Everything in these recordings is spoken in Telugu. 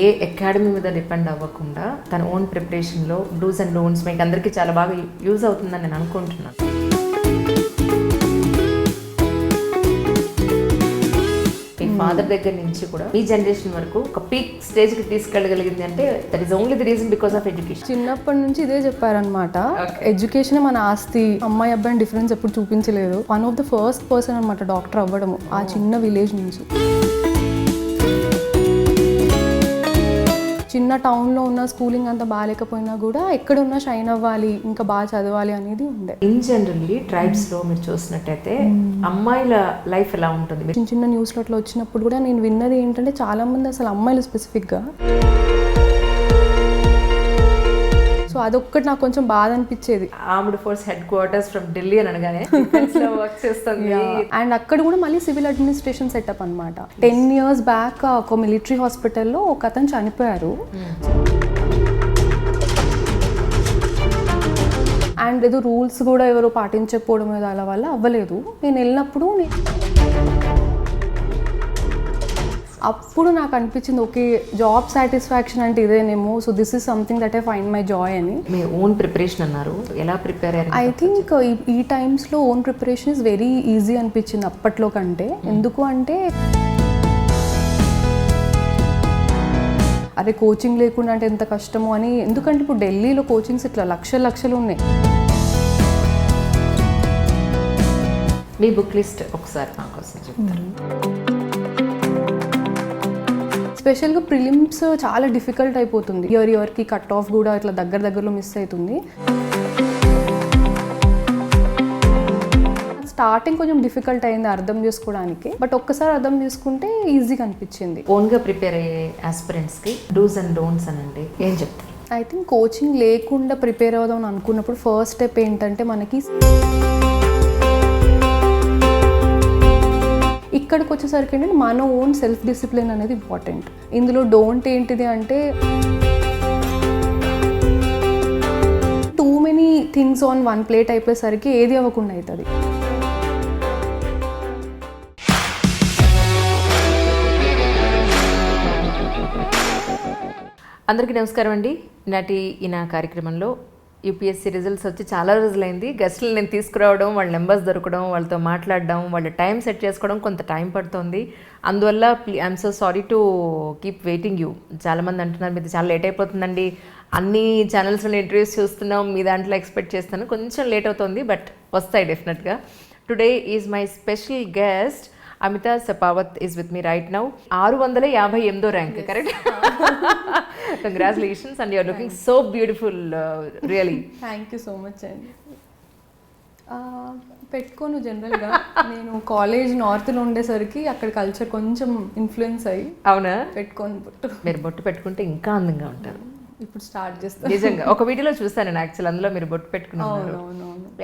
ఏ అకాడమీ మీద డిపెండ్ అవ్వకుండా తన ఓన్ ప్రిపరేషన్లో డూస్ అండ్ డోంట్స్ మీకు అందరికీ చాలా బాగా యూజ్ అవుతుందని నేను అనుకుంటున్నాను. మీ ఫాదర్ దగ్గర నుంచి కూడా ఈ జనరేషన్ వరకు ఒక పీక్ స్టేజ్కి తీసుకెళ్ళగలిగింది అంటే that is only the reason because of education. చిన్నప్పటి నుంచి ఇదే చెప్పారనమాట, ఎడ్యుకేషన్ మన ఆస్తి, అమ్మాయి అబ్బాయిని డిఫరెన్స్ ఎప్పుడు చూపించలేదు. One of the first person అనమాట డాక్టర్ అవ్వడము ఆ చిన్న విలేజ్ నుంచి. చిన్న టౌన్లో ఉన్న స్కూలింగ్ అంతా బాగాలేకపోయినా కూడా ఎక్కడ ఉన్నా షైన్ అవ్వాలి, ఇంకా బాగా చదవాలి అనేది ఉండే. ఇన్ జనరల్లీ ట్రైబ్స్లో మీరు చూసినట్టయితే అమ్మాయిల లైఫ్ ఎలా ఉంటుంది? చిన్న చిన్న న్యూస్లో అట్లా వచ్చినప్పుడు కూడా నేను విన్నది ఏంటంటే చాలామంది అసలు అమ్మాయిలు స్పెసిఫిక్గా, సో అదొక్కటి నాకు కొంచెం బాధ అనిపించేది. Armed force head quarters from Delhi అని అనగానే వర్క్ చేస్తుంది. అండ్ అక్కడ కూడా మళ్ళీ సివిల్ అడ్మినిస్ట్రేషన్ సెటప్ అనమాట. 10 years బ్యాక్ ఒక మిలిటరీ హాస్పిటల్లో ఒక అతను చనిపోయారు. అండ్ ఏదో రూల్స్ కూడా ఎవరు పాటించకపోవడం మీద అలా వల్ల అవ్వలేదు. నేను వెళ్ళినప్పుడు అప్పుడు నాకు అనిపించింది ఓకే, జాబ్ సాటిస్ఫాక్షన్ అంటే ఇదేనేమో, so this is something that I find my joy అని. మీ ఓన్ ప్రిపరేషన్ అన్నారు, ఎలా ప్రిపేర్ అయ్యారు? ఐ థింక్ ఈ టైమ్స్లో own preparation is very easy అనిపించింది అప్పట్లో కంటే. ఎందుకు అంటే అదే కోచింగ్ లేకుండా అంటే ఎంత కష్టమో అని. ఎందుకంటే ఇప్పుడు ఢిల్లీలో కోచింగ్స్ ఇట్లా లక్షలు ఉన్నాయి. మీ బుక్ లిస్ట్ ఒకసారి నా కోసం చెప్తారు? స్పెషల్గా ప్రిలిమ్స్ చాలా డిఫికల్ట్ అయిపోతుంది. ఇయర్కి కట్ ఆఫ్ కూడా ఇట్లా దగ్గరలో మిస్ అవుతుంది. స్టార్టింగ్ కొంచెం డిఫికల్ట్ అయింది అర్థం చేసుకోవడానికి, బట్ ఒక్కసారి అర్థం చేసుకుంటే ఈజీగా అనిపించింది. ఓన్గా ప్రిపేర్ అయ్యే ఆస్పిరెంట్స్కి డూస్ అండ్ డోంట్స్ అని అంటే ఏం చెప్తారు? ఐ థింక్ కోచింగ్ లేకుండా ప్రిపేర్ అవుదాం అనుకున్నప్పుడు ఫస్ట్ స్టెప్ ఏంటంటే మనకి ఇక్కడికి వచ్చేసరికి ఏంటంటే మన ఓన్ సెల్ఫ్ డిసిప్లిన్ అనేది ఇంపార్టెంట్. ఇందులో డోంట్ ఏంటిది అంటే too many things on one plate అయిపోయేసరికి ఏది అవ్వకుండా అవుతుంది. అందరికీ నమస్కారం అండి. నాటి ఈ నా కార్యక్రమంలో యూపీఎస్సీ రిజల్ట్స్ వచ్చి చాలా రోజులైంది. గెస్టులు నేను తీసుకురావడం, వాళ్ళ నెంబర్స్ దొరకడం, వాళ్ళతో మాట్లాడడం, వాళ్ళ టైం సెట్ చేసుకోవడం కొంత టైం పడుతుంది. అందువల్ల I'm so sorry to keep waiting you. చాలామంది అంటున్నారు మీది చాలా లేట్ అయిపోతుందండి, అన్ని ఛానల్స్లో ఇంటర్వ్యూస్ చూస్తున్నాం, మీ దాంట్లో ఎక్స్పెక్ట్ చేస్తాను, కొంచెం లేట్ అవుతుంది, బట్ వస్తాయి డెఫినెట్గా. Today is my special guest Amita Sapavat is with me right now. 658వ rank, correct? Congratulations and you're looking so beautiful, really. Thank you so much అండి. పెట్టుకోను జనరల్గా, నేను కాలేజ్ నార్త్లో ఉండేసరికి అక్కడ కల్చర్ కొంచెం ఇన్ఫ్లుయెన్స్ అయ్యి అవునా పెట్టుకోను. మీరు బొట్టు పెట్టుకుంటే ఇంకా అందంగా ఉంటారు. ఇప్పుడు స్టార్ట్ చేస్తాను. నిజంగా ఒక వీడియోలో చూస్తాను నేను యాక్చువల్, అందులో మీరు బొట్టు పెట్టుకున్నారు.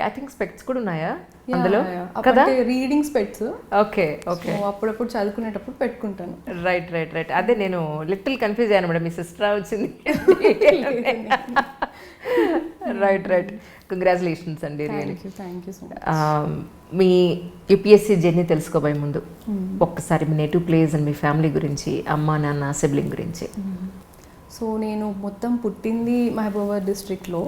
ఐ థింక్ స్పెక్ట్స్ కూడా ఉన్నాయా అందులో కదా? Reading specs. Okay okay. అప్పుడప్పుడు చదువుకునేటప్పుడు పెట్టుకుంటాను. రైట్. అదే నేను లిటిల్ కన్ఫ్యూజ్ అయ్యాను మేడం, మీ సిస్టర్ వచ్చింది. రైట్. కంగ్రాచులేషన్స్ అండి. Thank you so much. మీ యూపీఎస్సీ జర్నీ తెలుసుకోబోయే ముందు ఒక్కసారి మీ నేటివ్ ప్లేస్ అండ్ మీ ఫ్యామిలీ గురించి, అమ్మ నాన్న సిబ్లింగ్ గురించి. సో నేను మొత్తం పుట్టింది మహబూబాబాద్ డిస్ట్రిక్ట్లో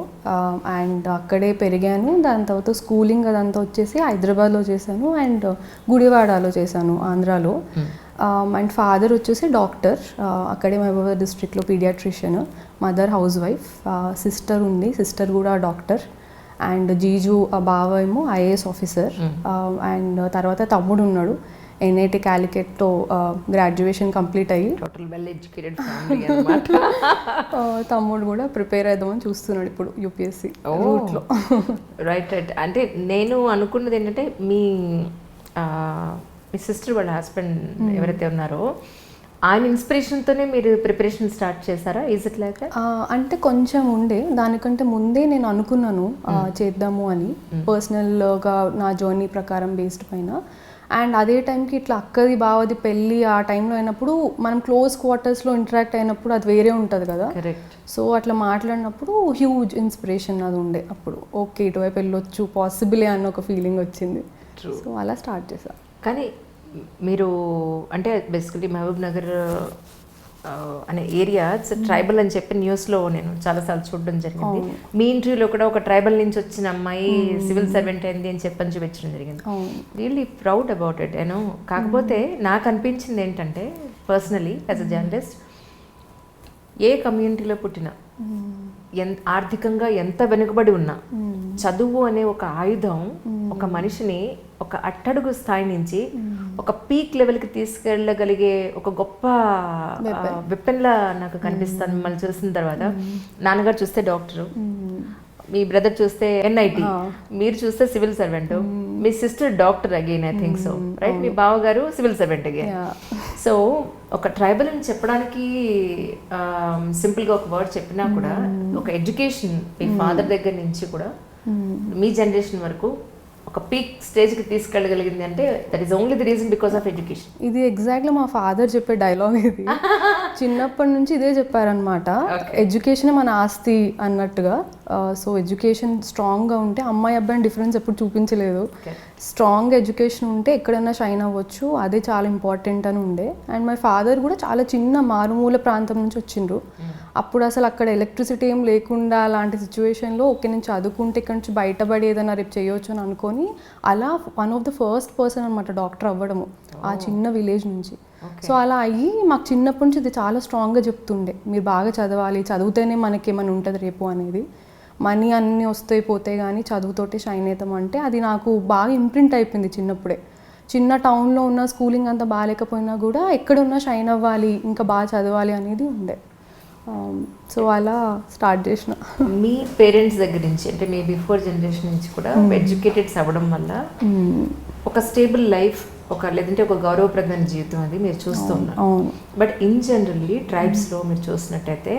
అండ్ అక్కడే పెరిగాను. దాని తర్వాత స్కూలింగ్ అదంతా వచ్చేసి హైదరాబాద్లో చేశాను అండ్ గుడివాడలో చేశాను, ఆంధ్రాలో. అండ్ ఫాదర్ వచ్చేసి డాక్టర్, అక్కడే మహబూబాబాద్ డిస్ట్రిక్ట్లో paediatrician. Mother housewife. Sister ఉంది, సిస్టర్ కూడా డాక్టర్. అండ్ జీజు బావ ఏమో ఐఏఎస్ ఆఫీసర్. అండ్ తర్వాత తమ్ముడు ఉన్నాడు, ఎన్ఐటి క్యాలికట్లో గ్రాడ్యుయేషన్ కంప్లీట్ అయ్యి టోటల్ వెల్ ఎడ్యుకేటెడ్ ఫ్యామిలీ అన్నమాట. తమ్ముడు కూడా ప్రిపేర్ అవుదామని చూస్తున్నాడు ఇప్పుడు యూపీఎస్సీ రూట్లో. రైట్. అంటే నేను అనుకున్నది ఏంటంటే మీ సిస్టర్ వాళ్ళ హస్బెండ్ ఎవరైతే ఉన్నారో ఆయన ఇన్స్పిరేషన్తోనే మీరు ప్రిపరేషన్ స్టార్ట్ చేశారా? Is it like? అంటే కొంచెం ఉండే, దానికంటే ముందే నేను అనుకున్నాను చేద్దాము అని, పర్సనల్గా నా జర్నీ ప్రకారం బేస్డ్ పైన. అండ్ అదే టైంకి ఇట్లా అక్కది బావది పెళ్ళి ఆ టైంలో అయినప్పుడు మనం క్లోజ్ క్వార్టర్స్లో ఇంటరాక్ట్ అయినప్పుడు అది వేరే ఉంటుంది కదా. సో అట్లా మాట్లాడినప్పుడు హ్యూజ్ ఇన్స్పిరేషన్ అది ఉండే. అప్పుడు ఓకే ఇటువైపు వెళ్ళొచ్చు, పాసిబులే అన్న ఒక ఫీలింగ్ వచ్చింది. సో అలా స్టార్ట్ చేశాను. కానీ మీరు అంటే బేసికలీ మహబూబ్ నగర్ అనే ఏరియా ట్రైబల్ అని చెప్పి న్యూస్లో నేను చాలాసార్లు చూడడం జరిగింది. మీ ఇంటర్వ్యూలో కూడా ఒక ట్రైబల్ నుంచి వచ్చిన అమ్మాయి సివిల్ సర్వెంట్ అయింది అని చెప్పని చూపించడం జరిగింది. Really proud about it you know. కాకపోతే నాకు అనిపించింది ఏంటంటే పర్సనలీ యాజ్ అ జర్నలిస్ట్, ఏ కమ్యూనిటీలో పుట్టినా ఆర్థికంగా ఎంత వెనుకబడి ఉన్నా చదువు అనే ఒక ఆయుధం ఒక మనిషిని ఒక అట్టడుగు స్థాయి నుంచి ఒక పీక్ లెవెల్కి తీసుకెళ్ళగలిగే ఒక గొప్ప వెపన్లా నాకు కనిపిస్తాను మిమ్మల్ని చూసిన తర్వాత. నాన్నగారు చూస్తే డాక్టరు, మీ బ్రదర్ చూస్తే ఎన్ఐటి, మీరు చూస్తే సివిల్ సర్వెంట్, మీ sister doctor again I think so right, మీ బావగారు సివిల్ సర్వెంట్ అగైన్. సో ఒక ట్రైబల్ అని చెప్పడానికి సింపుల్గా ఒక వర్డ్ చెప్పినా కూడా ఒక ఎడ్యుకేషన్ మీ ఫాదర్ దగ్గర నుంచి కూడా మీ జనరేషన్ వరకు ఒక పీక్ స్టేజ్కి తీసుకెళ్ళగలిగింది అంటే that is only the reason because of education. ఇది ఎగ్జాక్ట్లీ మా ఫాదర్ చెప్పే డైలాగ్ ఇది. చిన్నప్పటి నుంచి ఇదే చెప్పారనమాట, ఎడ్యుకేషన్ మన ఆస్తి అన్నట్టుగా. సో ఎడ్యుకేషన్ స్ట్రాంగ్గా ఉంటే అమ్మాయి అబ్బాయిని డిఫరెన్స్ ఎప్పుడు చూపించలేదు. స్ట్రాంగ్ ఎడ్యుకేషన్ ఉంటే ఎక్కడైనా షైన్ అవ్వచ్చు, అదే చాలా ఇంపార్టెంట్ అని ఉండే. అండ్ మై ఫాదర్ కూడా చాలా చిన్న మారుమూల ప్రాంతం నుంచి వచ్చిండ్రు. అప్పుడు అసలు అక్కడ ఎలక్ట్రిసిటీ ఏం లేకుండా అలాంటి సిచ్యువేషన్లో ఓకే నేను చదువుకుంటే ఇక్కడ నుంచి బయటపడి ఏదైనా రేపు చేయొచ్చు అని అనుకొని అలా one of the first person అనమాట డాక్టర్ అవ్వడము ఆ చిన్న విలేజ్ నుంచి. సో అలా అయ్యి మాకు చిన్నప్పటి నుంచి ఇది చాలా స్ట్రాంగ్గా చెప్తుండే, మీరు బాగా చదవాలి, చదివితేనే మనకి ఏమైనా ఉంటుంది రేపు అనేది. మనీ అన్నీ వస్తాయి పోతాయి కానీ చదువుతోటి షైన్ అవుతాం అంటే అది నాకు బాగా ఇంప్రింట్ అయిపోయింది చిన్నప్పుడే. చిన్న టౌన్లో ఉన్న స్కూలింగ్ అంతా బాగాలేకపోయినా కూడా ఎక్కడున్నా షైన్ అవ్వాలి, ఇంకా బాగా చదవాలి అనేది ఉండే. సో అలా స్టార్ట్ చేసిన. మీ పేరెంట్స్ దగ్గర నుంచి అంటే మీ బిఫోర్ జనరేషన్ నుంచి కూడా ఎడ్యుకేటెడ్స్ అవ్వడం వల్ల ఒక స్టేబుల్ లైఫ్, ఒక లేదంటే ఒక గౌరవప్రదమైన జీవితం అది మీరు చూస్తున్నారు. బట్ ఇన్ జనరల్లీ ట్రైబ్స్లో మీరు చూసినట్టయితే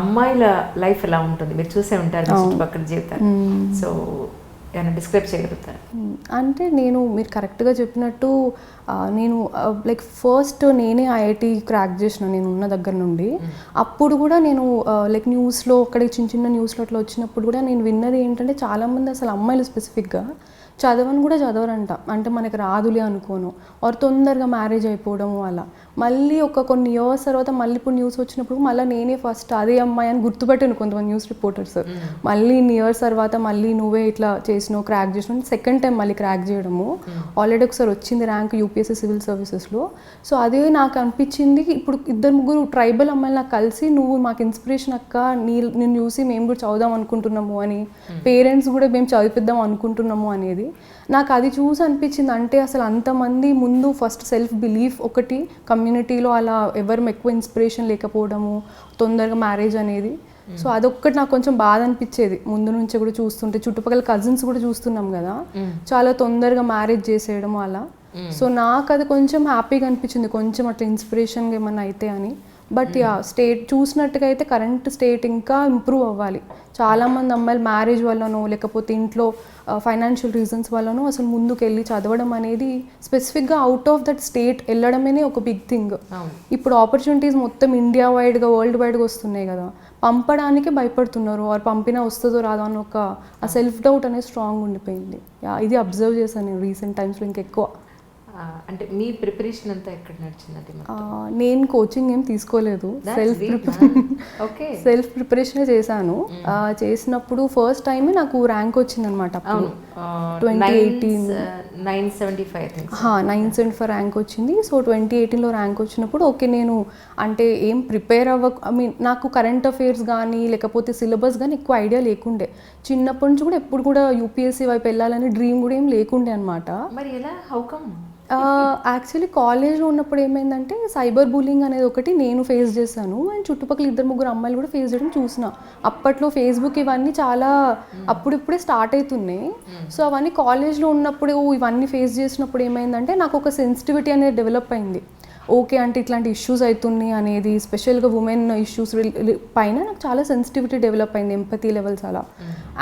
అమ్మాయిల లైఫ్ ఎలా ఉంటుంది మీరు చూసే ఉంటారు చుట్టుపక్కల జీవితాలు. సో ఏమైనా డిస్క్రైబ్ చేయగలుగుతారు? అంటే మీరు కరెక్ట్గా చెప్పినట్టు నేను లైక్ ఫస్ట్ నేనే ఐఐటి క్రాక్ చేసిన నేను ఉన్న దగ్గర నుండి. అప్పుడు కూడా నేను లైక్ న్యూస్లో అక్కడ చిన్న చిన్న న్యూస్లో అట్లా వచ్చినప్పుడు కూడా నేను విన్నది ఏంటంటే చాలామంది అసలు అమ్మాయిలు స్పెసిఫిక్గా చదవని కూడా చదవరంట, అంటే మనకి రాదులే అనుకోను, ఆర్ తొందరగా మ్యారేజ్ అయిపోవడము అలా. మళ్ళీ కొన్ని ఇయర్స్ తర్వాత మళ్ళీ ఇప్పుడు న్యూస్ వచ్చినప్పుడు మళ్ళీ నేనే ఫస్ట్ అదే అమ్మాయి అని గుర్తుపెట్టాను కొంతమంది న్యూస్ రిపోర్టర్స్. మళ్ళీ ఇన్ని ఇయర్స్ తర్వాత మళ్ళీ నువ్వే ఇట్లా చేసినావు క్రాక్ చేసినావు, సెకండ్ టైం మళ్ళీ క్రాక్ చేయడము. ఆల్రెడీ ఒకసారి వచ్చింది ర్యాంక్ యూపీఎస్సీ సివిల్ సర్వీసెస్లో. సో అదే నాకు అనిపించింది, ఇప్పుడు ఇద్దరు ముగ్గురు ట్రైబల్ అమ్మాయిలు నాకు కలిసి నువ్వు మాకు ఇన్స్పిరేషన్ అక్క, నిన్ను చూసి మేము కూడా చదువుదాం అనుకుంటున్నాము అని, పేరెంట్స్ కూడా మేము చదివిద్దాం అనుకుంటున్నాము అనేది నాకు అది చూసి అనిపించింది. అంటే అసలు అంతమంది ముందు ఫస్ట్ సెల్ఫ్ బిలీఫ్ ఒకటి, కమ్యూనిటీలో అలా ఎవరు ఎక్కువ ఇన్స్పిరేషన్ లేకపోవడము, తొందరగా మ్యారేజ్ అనేది. సో అదొక్కటి నాకు కొంచెం బాధ అనిపించేది ముందు నుంచి కూడా చూస్తుంటే. చుట్టుపక్కల కజిన్స్ కూడా చూస్తున్నాం కదా, చాలా తొందరగా మ్యారేజ్ చేసేయడం అలా. సో నాకు అది కొంచెం హ్యాపీగా అనిపించింది, కొంచెం అట్లా ఇన్స్పిరేషన్గా ఏమన్నా అయితే అని. బట్ స్టేట్ చూసినట్టుగా అయితే కరెంట్ స్టేట్ ఇంకా ఇంప్రూవ్ అవ్వాలి. చాలామంది అమ్మాయిలు మ్యారేజ్ వల్లనో లేకపోతే ఇంట్లో ఫైనాన్షియల్ రీజన్స్ వల్లనో అసలు ముందుకు వెళ్ళి చదవడం అనేది, స్పెసిఫిక్గా అవుట్ ఆఫ్ దట్ స్టేట్ వెళ్ళడమే ఒక బిగ్ థింగ్. ఇప్పుడు ఆపర్చునిటీస్ మొత్తం ఇండియా వైడ్గా వరల్డ్ వైడ్గా వస్తున్నాయి కదా, పంపడానికి భయపడుతున్నారు, వారు పంపినా వస్తుందో రాదో అని ఒక ఆ సెల్ఫ్ డౌట్ అనేది స్ట్రాంగ్ ఉండిపోయింది. ఇది అబ్జర్వ్ చేశాను నేను రీసెంట్ టైమ్స్లో ఇంకెక్కువ. అంటే మీ ప్రిపరేషన్ అంతా ఎక్కడ నడిచిందంటే? నేను కోచింగ్ ఏం తీసుకోలేదు, సెల్ఫ్ ప్రిపరేషన్ చేశాను. చేసినప్పుడు ఫస్ట్ టైం నాకు ర్యాంక్ వచ్చిందనమాట. 975 ర్యాంక్ వచ్చింది. సో 2018లో ర్యాంక్ వచ్చినప్పుడు ఓకే నేను అంటే ఏం ప్రిపేర్ నాకు కరెంట్ అఫైర్స్ కానీ లేకపోతే సిలబస్ కానీ ఎక్కువ ఐడియా లేకుండే. చిన్నప్పటి నుంచి కూడా ఎప్పుడు కూడా యూపీఎస్సీ వైపు వెళ్ళాలని డ్రీమ్ కూడా ఏం లేకుండే అనమాట. మరి ఎలా, హౌ కమ్? యాక్చువల్లీ కాలేజ్లో ఉన్నప్పుడు ఏమైందంటే సైబర్ బుల్లింగ్ అనేది ఒకటి నేను ఫేస్ చేశాను, అండ్ చుట్టుపక్కల 2-3 అమ్మాయిలు కూడా ఫేస్ చేయడం చూసిన. అప్పట్లో ఫేస్బుక్ ఇవన్నీ చాలా అప్పుడిప్పుడే స్టార్ట్ అవుతున్నాయి. సో అవన్నీ కాలేజ్లో ఉన్నప్పుడు ఇవన్నీ ఫేస్ చేసినప్పుడు ఏమైందంటే నాకు ఒక సెన్సిటివిటీ అనేది డెవలప్ అయింది. ఓకే అంటే ఇట్లాంటి ఇష్యూస్ అవుతున్నాయి అనేది, స్పెషల్గా ఉమెన్ ఇష్యూస్ పైన నాకు చాలా సెన్సిటివిటీ డెవలప్ అయింది, ఎంపతి లెవెల్స్ అలా.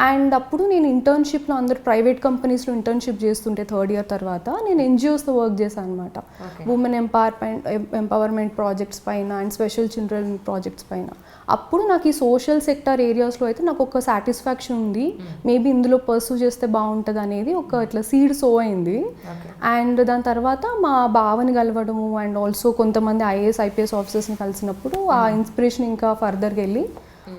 అండ్ అప్పుడు నేను ఇంటర్న్షిప్లో అందరు ప్రైవేట్ కంపెనీస్లో ఇంటర్న్షిప్ చేస్తుంటే థర్డ్ ఇయర్ తర్వాత నేను ఎన్జిఓస్తో వర్క్ చేశాను అనమాట. ఉమెన్ ఎంపవర్మెంట్ ప్రాజెక్ట్స్ పైన అండ్ స్పెషల్ చిల్డ్రన్ ప్రాజెక్ట్స్ పైన. అప్పుడు నాకు ఈ సోషల్ సెక్టర్ ఏరియాస్లో అయితే నాకు ఒక సాటిస్ఫాక్షన్ ఉంది, మేబీ ఇందులో పర్సూ చేస్తే బాగుంటుంది అనేది ఒక ఇట్లా సీడ్ సో అయింది. అండ్ దాని తర్వాత మా బావని కలవడము అండ్ ఆల్సో ఆల్సో కొంతమంది ఐఏఎస్ ఐపీఎస్ ఆఫీసర్స్ని కలిసినప్పుడు ఆ ఇన్స్పిరేషన్ ఇంకా ఫర్దర్గా వెళ్ళి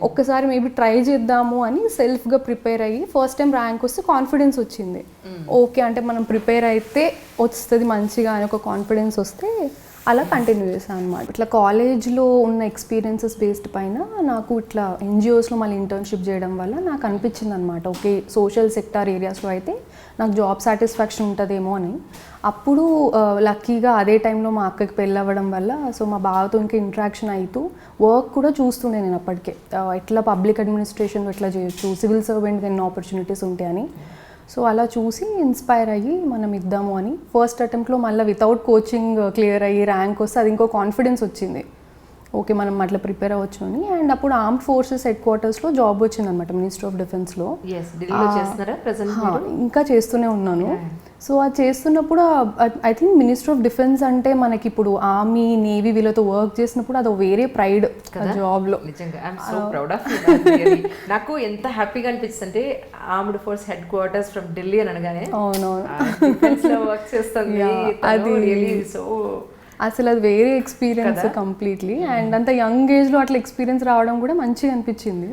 ఒక్కసారి మేబీ ట్రై చేద్దాము అని సెల్ఫ్గా ప్రిపేర్ అయ్యి ఫస్ట్ టైం ర్యాంక్ వస్తే కాన్ఫిడెన్స్ వచ్చింది. ఓకే అంటే మనం ప్రిపేర్ అయితే వస్తుంది మంచిగా అని ఒక కాన్ఫిడెన్స్ వస్తే అలా కంటిన్యూ చేశాను అనమాట. ఇట్లా కాలేజ్లో ఉన్న ఎక్స్పీరియన్సెస్ బేస్డ్ పైన నాకు ఇట్లా ఎన్జిఓస్లో మళ్ళీ ఇంటర్న్షిప్ చేయడం వల్ల నాకు అనిపించింది అనమాట, ఓకే సోషల్ సెక్టార్ ఏరియాస్లో అయితే నాకు జాబ్ సాటిస్ఫాక్షన్ ఉంటుందేమో అని. అప్పుడు లక్కీగా అదే టైంలో మా అక్కకి పెళ్ళి అవ్వడం వల్ల సో మా బావతో ఇంకా ఇంట్రాక్షన్ అవుతూ వర్క్ కూడా చూస్తుండే నేను అప్పటికే, ఎట్లా పబ్లిక్ అడ్మినిస్ట్రేషన్లో ఎట్లా చేయొచ్చు, సివిల్ సర్వెంట్ ఎన్ని ఆపర్చునిటీస్ ఉంటాయని. సో అలా చూసి ఇన్స్పైర్ అయ్యి మనం ఇద్దాము అని ఫస్ట్ అటెంప్ట్లో మళ్ళీ వితౌట్ కోచింగ్ క్లియర్ అయ్యి ర్యాంక్ వస్తే అది ఇంకో కాన్ఫిడెన్స్ వచ్చింది, ఓకే మనం అట్లా ప్రిపేర్ అవ్వచ్చు అని. అండ్ అప్పుడు ఆర్మ్డ్ ఫోర్సెస్ హెడ్ క్వార్టర్స్లో జాబ్ వచ్చింది అనమాట, మినిస్ట్రీ ఆఫ్ డిఫెన్స్లో. ఇంకా చేస్తూనే ఉన్నాను. సో అది చేస్తున్నప్పుడు I think ministry of defence అంటే మనకి ఇప్పుడు ఆర్మీ నేవీ వీళ్ళతో వర్క్ చేసినప్పుడు అది వేరే ప్రైడ్ జాబ్లో. నాకు ఎంత హ్యాపీగా అనిపిస్తుంది అంటే armed force head quarters from Delhi అని అనగానే అవునవును వర్క్ చేస్తుంది అది సో అసలు అది వేరే ఎక్స్పీరియన్స్ కంప్లీట్లీ. అండ్ అంత యంగ్ ఏజ్లో అట్లా ఎక్స్పీరియన్స్ రావడం కూడా మంచిగా అనిపించింది.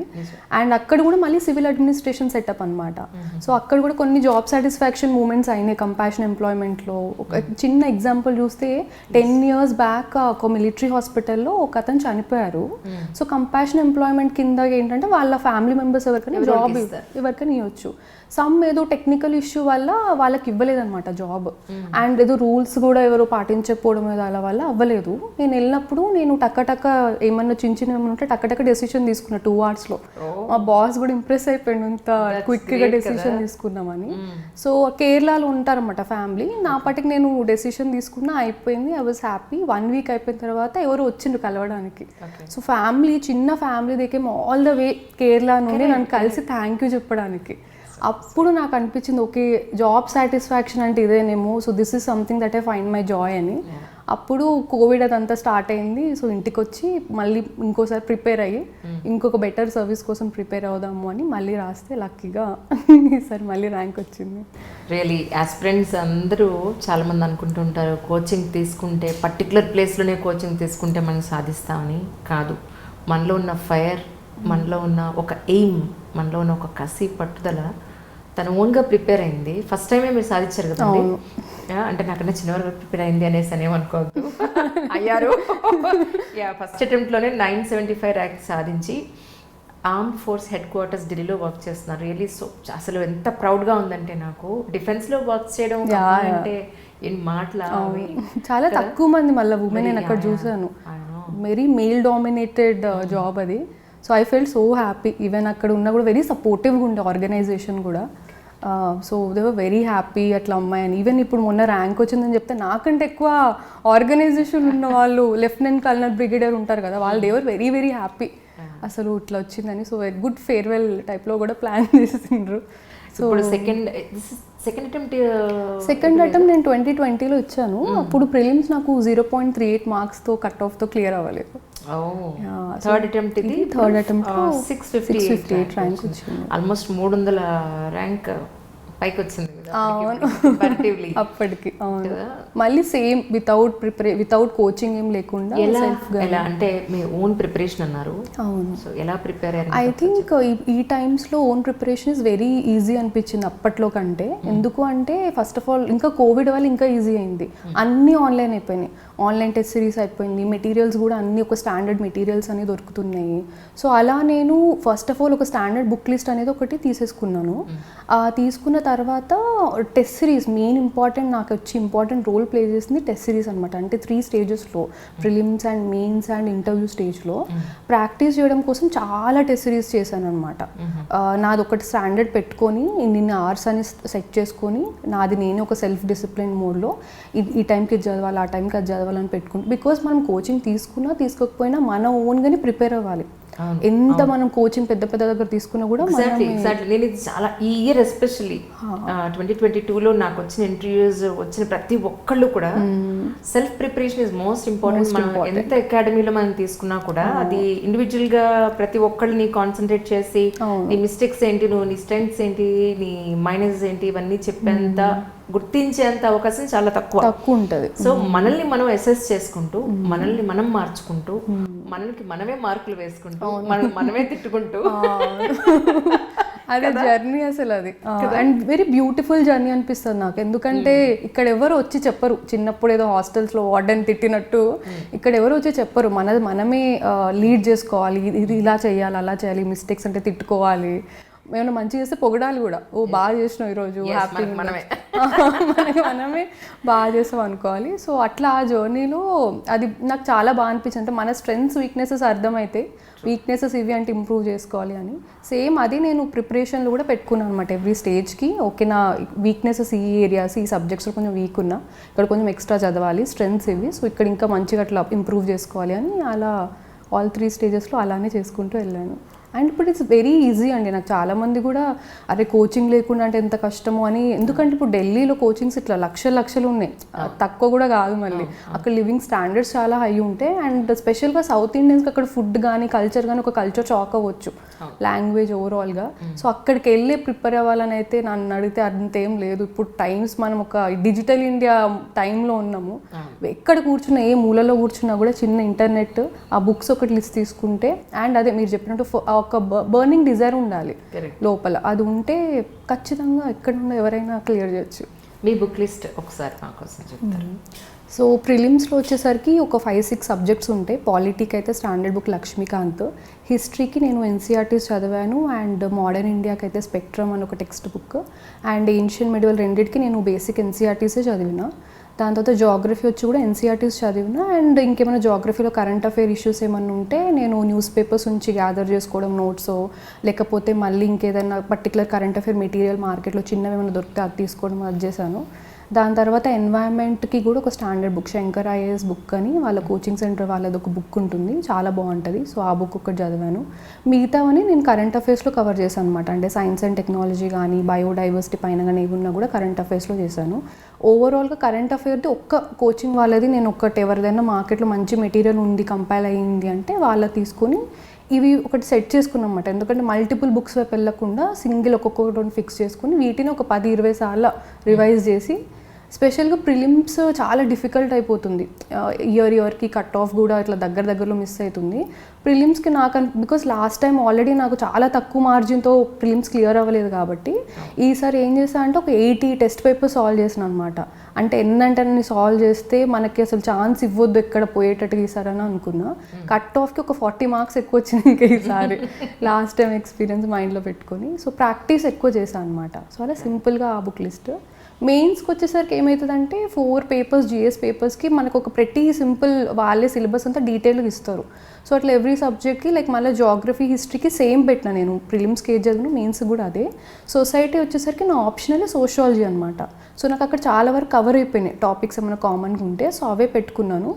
అండ్ అక్కడ కూడా మళ్ళీ సివిల్ అడ్మినిస్ట్రేషన్ సెటప్ అనమాట. సో అక్కడ కూడా కొన్ని జాబ్ సాటిస్ఫాక్షన్ మూమెంట్స్ అయినాయి కంపాషన్ ఎంప్లాయ్మెంట్లో. ఒక చిన్న ఎగ్జాంపుల్ చూస్తే 10 years బ్యాక్ ఒక మిలిటరీ హాస్పిటల్లో ఒక అతను చనిపోయారు. సో కంపాషన్ ఎంప్లాయ్మెంట్ కింద ఏంటంటే వాళ్ళ ఫ్యామిలీ మెంబర్స్ ఎవరికైనా జాబ్ ఎవరికైనా ఇవ్వచ్చు. సమ్ ఏదో టెక్నికల్ ఇష్యూ వల్ల వాళ్ళకి ఇవ్వలేదన్నమాట జాబ్. అండ్ ఏదో రూల్స్ కూడా ఎవరో పాటించకపోవడం ఏదో అలా వల్ల అవ్వలేదు. నేను వెళ్ళినప్పుడు నేను టక్క ఏమన్నా చిన్న ఏమన్నా ఉంటే టక్క డెసిషన్ తీసుకున్నా 2 hours. మా బాస్ కూడా ఇంప్రెస్ అయిపోయాడు ఇంత క్విక్గా డెసిషన్ తీసుకున్నామని. సో కేరళలో ఉంటారన్నమాట ఫ్యామిలీ. నా పటికి నేను డెసిషన్ తీసుకున్నా, అయిపోయింది. I was happy. 1 week అయిపోయిన తర్వాత ఎవరు వచ్చిండ్రు కలవడానికి. సో ఫ్యామిలీ, చిన్న ఫ్యామిలీ దేకేమో ఆల్ ద వే కేరళ నుండి నన్ను కలిసి థ్యాంక్ యూ చెప్పడానికి. అప్పుడు నాకు అనిపించింది ఓకే జాబ్ సాటిస్ఫాక్షన్ అంటే ఇదేనేమో, so this is something that I find my joy అని. అప్పుడు కోవిడ్ అదంతా స్టార్ట్ అయింది. సో ఇంటికి వచ్చి మళ్ళీ ఇంకోసారి ప్రిపేర్ అయ్యి ఇంకొక బెటర్ సర్వీస్ కోసం ప్రిపేర్ అవుదాము అని మళ్ళీ రాస్తే లక్కీగా ఈసారి మళ్ళీ ర్యాంక్ వచ్చింది. రియలీ ఆస్పిరెంట్స్ అందరూ చాలామంది అనుకుంటుంటారు కోచింగ్ తీసుకుంటే పర్టికులర్ ప్లేస్లోనే కోచింగ్ తీసుకుంటే మనం సాధిస్తామని. కాదు, మనలో ఉన్న ఫైర్, మనలో ఉన్న ఒక ఎయిమ్, మనలో ఉన్న ఒక కసి పట్టుదల తను ఓన్గా ప్రిపేర్ అయింది. ఫస్ట్ టైమే మీరు సాధించారు కదండి. అంటే నాకన్నా చిన్నవారు ప్రిపేర్ అయింది అనేసి అనేమనుకోవద్దు, అయ్యారు. ఫస్ట్ అటెంప్ట్లోనే 975 ర్యాంక్ సాధించి ఆర్మ్డ్ ఫోర్స్ హెడ్ క్వార్టర్స్ ఢిల్లీలో వర్క్ చేస్తున్నారు. రియలీ సో అసలు ఎంత ప్రౌడ్గా ఉందంటే నాకు. డిఫెన్స్లో వర్క్ చేయడం అంటే ఏం మాటలా, చాలా తక్కువ మంది మళ్ళీ ఉమెన్ నేను అక్కడ చూసాను. వెరీ మేల్ డామినేటెడ్ జాబ్ అది. So I felt so happy. Even అక్కడ ఉన్న కూడా వెరీ సపోర్టివ్గా ఉండే ఆర్గనైజేషన్ కూడా. So they were very happy అట్లా అమ్మాయి అని. ఈవెన్ ఇప్పుడు మొన్న ర్యాంక్ వచ్చిందని చెప్తే నాకంటే ఎక్కువ ఆర్గనైజేషన్ ఉన్న వాళ్ళు లెఫ్టినెంట్ కల్నల్ బ్రిగేడియర్ ఉంటారు కదా, వాళ్ళు they were very very happy అసలు ఇట్లా వచ్చిందని. సో వెరీ గుడ్ ఫేర్వెల్ టైప్లో కూడా ప్లాన్ చేసిండ్రు. సో సెకండ్ అటెంప్ట్ నేను 2020లో ఇచ్చాను. అప్పుడు ప్రిలిమ్స్ నాకు 0.38 మార్క్స్తో కట్ ఆఫ్తో క్లియర్ అవ్వలేదు. థర్డ్ అటెంప్ట్ 658 ర్యాంక్ వచ్చింది. ఆల్మోస్ట్ 300 ర్యాంక్ పైకి వచ్చింది అప్పటికి. అవును, మళ్ళీ సేమ్ వితౌట్ కోచింగ్ ఏం లేకుండా ఎలా అంటే మీ ఓన్ ప్రిపరేషన్ అన్నారు. అవును, సో ఎలా ప్రిపేర్ అయ్యారు? ఐ థింక్ ఈ టైమ్స్లో own preparation is very easy అనిపించింది అప్పట్లో కంటే. ఎందుకు అంటే ఫస్ట్ ఆఫ్ ఆల్ ఇంకా కోవిడ్ వల్ల ఇంకా ఈజీ అయింది. అన్నీ ఆన్లైన్ అయిపోయినాయి. ఆన్లైన్ టెస్ట్ సిరీస్ అయిపోయింది. మెటీరియల్స్ కూడా అన్ని ఒక స్టాండర్డ్ మెటీరియల్స్ అనేవి దొరుకుతున్నాయి. సో అలా నేను ఫస్ట్ ఆఫ్ ఆల్ ఒక స్టాండర్డ్ బుక్ లిస్ట్ అనేది ఒకటి తీసేసుకున్నాను. తీసుకున్న తర్వాత టెస్ట్ సిరీస్ మెయిన్ ఇంపార్టెంట్, నాకు వచ్చి ఇంపార్టెంట్ రోల్ ప్లే చేసింది టెస్ట్ సిరీస్ అనమాట. అంటే 3 stagesలో prelims and mains and interview స్టేజ్లో ప్రాక్టీస్ చేయడం కోసం చాలా టెస్ట్ సిరీస్ చేశాను అనమాట. నాది ఒకటి స్టాండర్డ్ పెట్టుకొని ఇన్ని అవర్స్ అని సెట్ చేసుకొని నాది నేను ఒక సెల్ఫ్ డిసిప్లిన్ మోడ్లో ఈ టైంకి ఇది చదవాలి, ఆ టైంకి అది చదవాలని పెట్టుకుంటాను. బికాస్ మనం కోచింగ్ తీసుకున్నా తీసుకోకపోయినా మన ఓన్గానే ప్రిపేర్ అవ్వాలి. ఎంత మనం కోచింగ్ పెద్ద పెద్ద దగ్గర తీసుకున్నా కూడా ఎగ్జాక్ట్లీ నేను ఇది చాలా ఈ ఇయర్ ఎస్పెషల్లీ 2022లో నాకు వచ్చిన ఇంటర్వ్యూస్ వచ్చిన ప్రతి ఒక్కళ్ళు కూడా self preparation is most important. మనం ఎంత అకాడమీలో మనం తీసుకున్నా కూడా అది ఇండివిజువల్ గా ప్రతి ఒక్కళ్ళని కాన్సన్ట్రేట్ చేసి నీ మిస్టేక్స్ ఏంటి, నువ్వు నీ స్ట్రెంగ్స్ ఏంటి, నీ మైనస్ ఏంటి, ఇవన్నీ చెప్పేంత గుర్తించేంత అవకాశం చాలా తక్కువ ఉంటుంది. సో మనల్ని మనం అసెస్ చేసుకుంటూ, మనల్ని మనం మార్చుకుంటూ, మనకి మనమే మార్కులు వేసుకుంటూ, మనమే తిట్టుకుంటూ అదే జర్నీ అసలు అది. అండ్ వెరీ బ్యూటిఫుల్ జర్నీ అనిపిస్తుంది నాకు. ఎందుకంటే ఇక్కడ ఎవరు వచ్చి చెప్పరు, చిన్నప్పుడు ఏదో హాస్టల్స్లో వార్డెన్ తిట్టినట్టు ఇక్కడ ఎవరు వచ్చి చెప్పరు. మనమే లీడ్ చేసుకోవాలి, ఇది ఇలా చేయాలి, అలా చేయాలి, మిస్టేక్స్ అంటే తిట్టుకోవాలి, ఏమైనా మంచి చేస్తే పొగడాలి కూడా, ఓ బాగా చేసినావు ఈరోజు, హ్యాపీ మనమే బాగా చేస్తాం అనుకోవాలి. సో అట్లా ఆ జర్నీలో అది నాకు చాలా బాగా అనిపించింది. అంటే మన స్ట్రెంగ్స్ వీక్నెసెస్ అర్థమైతే, వీక్నెసెస్ ఇవి అంటే ఇంప్రూవ్ చేసుకోవాలి అని. సేమ్ అది నేను ప్రిపరేషన్లో కూడా పెట్టుకున్నాను అనమాట. ఎవ్రీ స్టేజ్కి ఓకే, నా వీక్నెసెస్ ఈ ఏరియాస్, ఈ సబ్జెక్ట్స్లో కొంచెం వీక్ ఉన్నా, ఇక్కడ కొంచెం ఎక్స్ట్రా చదవాలి, స్ట్రెంగ్స్ ఇవి, సో ఇక్కడ ఇంకా మంచిగా అట్లా ఇంప్రూవ్ చేసుకోవాలి అని అలా ఆల్ 3 స్టేజెస్లో అలానే చేసుకుంటూ వెళ్ళాను. అండ్ ఇప్పుడు ఇట్స్ వెరీ ఈజీ అండి. నాకు చాలామంది కూడా అరే కోచింగ్ లేకుండా అంటే ఎంత కష్టమో అని. ఎందుకంటే ఇప్పుడు ఢిల్లీలో కోచింగ్స్ ఇట్లా లక్షలు ఉన్నాయి, తక్కువ కూడా కాదు. మళ్ళీ అక్కడ లివింగ్ స్టాండర్డ్స్ చాలా హై ఉంటాయి. అండ్ స్పెషల్గా సౌత్ ఇండియన్స్కి అక్కడ ఫుడ్ కానీ కల్చర్ కానీ ఒక కల్చర్ షాక్ అవ్వచ్చు, లాంగ్వేజ్ ఓవరాల్గా. సో అక్కడికి వెళ్ళి ప్రిపేర్ అవ్వాలని అయితే నన్ను అడిగితే అంతేం లేదు. ఇప్పుడు టైమ్స్ మనం ఒక డిజిటల్ ఇండియా టైంలో ఉన్నాము. ఎక్కడ కూర్చున్నా, ఏ మూలలో కూర్చున్నా కూడా చిన్న ఇంటర్నెట్, ఆ బుక్స్ ఒకటి లిస్ట్ తీసుకుంటే, అండ్ అదే మీరు చెప్పినట్టు ఒక బర్నింగ్ డిజైర్ ఉండాలి లోపల. అది ఉంటే ఖచ్చితంగా ఎక్కడున్నా ఎవరైనా క్లియర్ చేయొచ్చు. మీ బుక్ లిస్ట్ ఒకసారి మా కోసం చెప్తారు? సో ప్రిలిమ్స్లో వచ్చేసరికి ఒక 5-6 సబ్జెక్ట్స్ ఉంటాయి. పాలిటీకి అయితే స్టాండర్డ్ బుక్ లక్ష్మీకాంత్, హిస్టరీకి నేను ఎన్సీఆర్టీస్ చదివాను, అండ్ మోడర్న్ ఇండియాకి అయితే స్పెక్ట్రమ్ అని ఒక text book, and ancient medieval రెండింటికి నేను బేసిక్ ఎన్సీఆర్టీసే చదివిన. దాని తర్వాత జాగ్రఫీ వచ్చి కూడా ఎన్సీఆర్టీస్ చదివిన. అండ్ ఇంకేమైనా జాగ్రఫీలో కరెంట్ అఫైర్ ఇష్యూస్ ఏమైనా ఉంటే నేను న్యూస్ పేపర్స్ నుంచి గ్యాదర్ చేసుకోవడం, నోట్స్, లేకపోతే మళ్ళీ ఇంకేదైనా పర్టికులర్ కరెంట్ అఫైర్ మెటీరియల్ మార్కెట్లో చిన్నవి ఏమైనా దొరికితే అది తీసుకోవడం అది చేశాను. దాని తర్వాత ఎన్వైరన్మెంట్కి కూడా ఒక standard book, Shankar IAS book అని వాళ్ళ కోచింగ్ సెంటర్ వాళ్ళది ఒక బుక్ ఉంటుంది, చాలా బాగుంటుంది. సో ఆ బుక్ ఒకటి చదివాను. మిగతావని నేను కరెంట్ అఫైర్స్లో కవర్ చేశాను అనమాట. అంటే సైన్స్ అండ్ టెక్నాలజీ కానీ, బయోడైవర్సిటీ పైన కానీ ఏమున్నా కూడా కరెంట్ అఫైర్స్లో చేశాను. ఓవరాల్గా కరెంట్ అఫైర్ది ఒక్క కోచింగ్ వాళ్ళది నేను ఒకటి, ఎవరిదైనా మార్కెట్లో మంచి మెటీరియల్ ఉంది, కంపైల్ అయ్యింది అంటే వాళ్ళ తీసుకొని ఇవి ఒకటి సెట్ చేసుకున్నాం అన్నమాట. ఎందుకంటే మల్టిపుల్ బుక్స్ వైపు వెళ్ళకుండా సింగిల్ ఒక్కొక్కటి ఫిక్స్ చేసుకుని వీటిని ఒక 10-20 సార్లు రివైజ్ చేసి, స్పెషల్గా ప్రిలిమ్స్ చాలా డిఫికల్ట్ అయిపోతుంది, ఇయర్కి కట్ ఆఫ్ కూడా ఇట్లా దగ్గరలో మిస్ అవుతుంది. ప్రిలిమ్స్కి నాకు బికాస్ లాస్ట్ టైం ఆల్రెడీ నాకు చాలా తక్కువ మార్జిన్తో ప్రిలిమ్స్ క్లియర్ అవ్వలేదు కాబట్టి ఈసారి ఏం చేసా అంటే ఒక 80 టెస్ట్ పేపర్ సాల్వ్ చేసిన అనమాట. అంటే ఎన్నంటే సాల్వ్ చేస్తే మనకి అసలు ఛాన్స్ ఇవ్వద్దు ఎక్కడ పోయేటట్టుగా ఈసారి అనుకున్నా. కట్ ఆఫ్కి ఒక 40 మార్క్స్ ఎక్కువ వచ్చింది ఇంకా ఈసారి, లాస్ట్ టైం ఎక్స్పీరియన్స్ మైండ్లో పెట్టుకొని. సో ప్రాక్టీస్ ఎక్కువ చేశాను అనమాట. సో అలా సింపుల్గా ఆ బుక్ లిస్ట్. మెయిన్స్కి వచ్చేసరికి ఏమవుతుందంటే 4 పేపర్స్ జిఎస్ పేపర్స్కి మనకు ఒక ప్రతి సింపుల్ వాళ్ళే సిలబస్ అంతా డీటెయిల్గా ఇస్తారు. సో అట్లా ఎవ్రీ సబ్జెక్ట్కి లైక్ మళ్ళీ జాగ్రఫీ హిస్టరీకి సేమ్ పెట్టిన నేను. ప్రిలిమ్స్కి ఏది చదివిన మెయిన్స్ కూడా అదే. సొసైటీ వచ్చేసరికి నా ఆప్షనల్ సోషాలజీ అనమాట. సో నాకు అక్కడ చాలా వరకు కవర్ అయిపోయినాయి టాపిక్స్ ఏమైనా కామన్గా ఉంటే, సో అవే పెట్టుకున్నాను.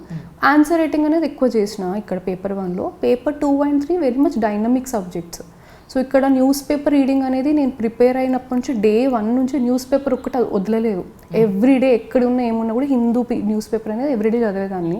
ఆన్సర్ రైటింగ్ అనేది ఎక్కువ చేసిన ఇక్కడ పేపర్ 1లో. Paper 2 and 3 very much dynamic subjects. So ఇక్కడ న్యూస్ పేపర్ రీడింగ్ అనేది నేను ప్రిపేర్ అయినప్పటి నుంచి డే 1 నుంచి న్యూస్ పేపర్ ఒక్కటి వదలలేదు. ఎవ్రీడే ఎక్కడున్నా ఏమున్నా కూడా హిందూ న్యూస్ పేపర్ అనేది ఎవ్రీడే చదివేదాన్ని.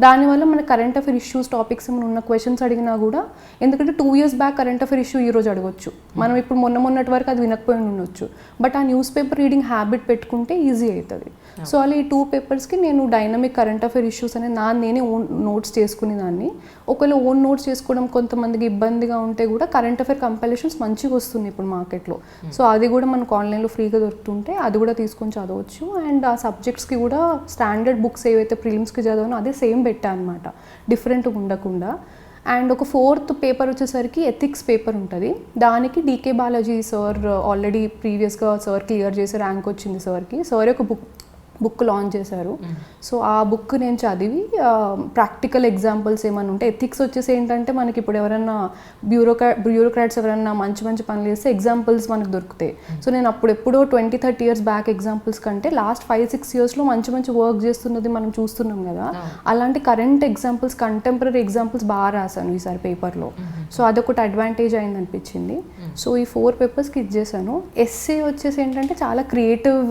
దానివల్ల మన కరెంట్ అఫైర్ ఇష్యూస్ టాపిక్స్ ఏమైనా ఉన్న క్వశ్చన్స్ అడిగినా కూడా, ఎందుకంటే 2 years back current affair issue ఈరోజు అడగొచ్చు, మనం ఇప్పుడు మొన్నటి వరకు అది వినకపోయి ఉండొచ్చు. బట్ ఆ న్యూస్ పేపర్ రీడింగ్ హ్యాబిట్ పెట్టుకుంటే ఈజీ అవుతుంది. సో అలా ఈ 2 పేపర్స్కి నేను డైనమిక్ కరెంట్ అఫైర్ ఇష్యూస్ అనేది నేనే ఓన్ నోట్స్ చేసుకునేదాన్ని. ఒకవేళ ఓన్ నోట్స్ చేసుకోవడం కొంతమందికి ఇబ్బందిగా ఉంటే కూడా కరెంట్ అఫైర్ కంపైలేషన్స్ మంచిగా వస్తుంది ఇప్పుడు మార్కెట్లో. సో అది కూడా మనకు ఆన్లైన్లో ఫ్రీగా దొరుకుతుంటే అది కూడా తీసుకొని చదవచ్చు. అండ్ ఆ సబ్జెక్ట్స్కి కూడా స్టాండర్డ్ బుక్స్ ఏవైతే ప్రిలిమ్స్కి చదవనో అదే సేమ్ పెట్టా అనమాట, డిఫరెంట్గా ఉండకుండా. అండ్ ఒక 4th పేపర్ వచ్చేసరికి ఎథిక్స్ పేపర్ ఉంటుంది. దానికి డీకే బాలాజీ సార్ ఆల్రెడీ ప్రీవియస్గా సార్ క్లియర్ చేసి ర్యాంక్ వచ్చింది సార్కి. సార్ ఒక బుక్ లాంచ్ చేశారు. సో ఆ బుక్ నేను చదివి ప్రాక్టికల్ ఎగ్జాంపుల్స్ ఏమైనా ఉంటే, ఎథిక్స్ వచ్చేసి ఏంటంటే మనకి ఇప్పుడు ఎవరైనా బ్యూరోక్రాట్స్ ఎవరైనా మంచి పనులు చేస్తే ఎగ్జాంపుల్స్ మనకు దొరుకుతాయి. సో నేను ఎప్పుడో 20-30 years బ్యాక్ ఎగ్జాంపుల్స్ కంటే లాస్ట్ 5-6 yearsలో మంచి వర్క్ చేస్తున్నది మనం చూస్తున్నాం కదా, అలాంటి కరెంట్ ఎగ్జాంపుల్స్, కంటెంపరీ ఎగ్జాంపుల్స్ బాగా రాశాను ఈసారి పేపర్లో. సో అదొకటి అడ్వాంటేజ్ అయింది అనిపించింది. సో ఈ 4 పేపర్స్కి ఇచ్చేసాను. ఎస్సే వచ్చేసి ఏంటంటే చాలా క్రియేటివ్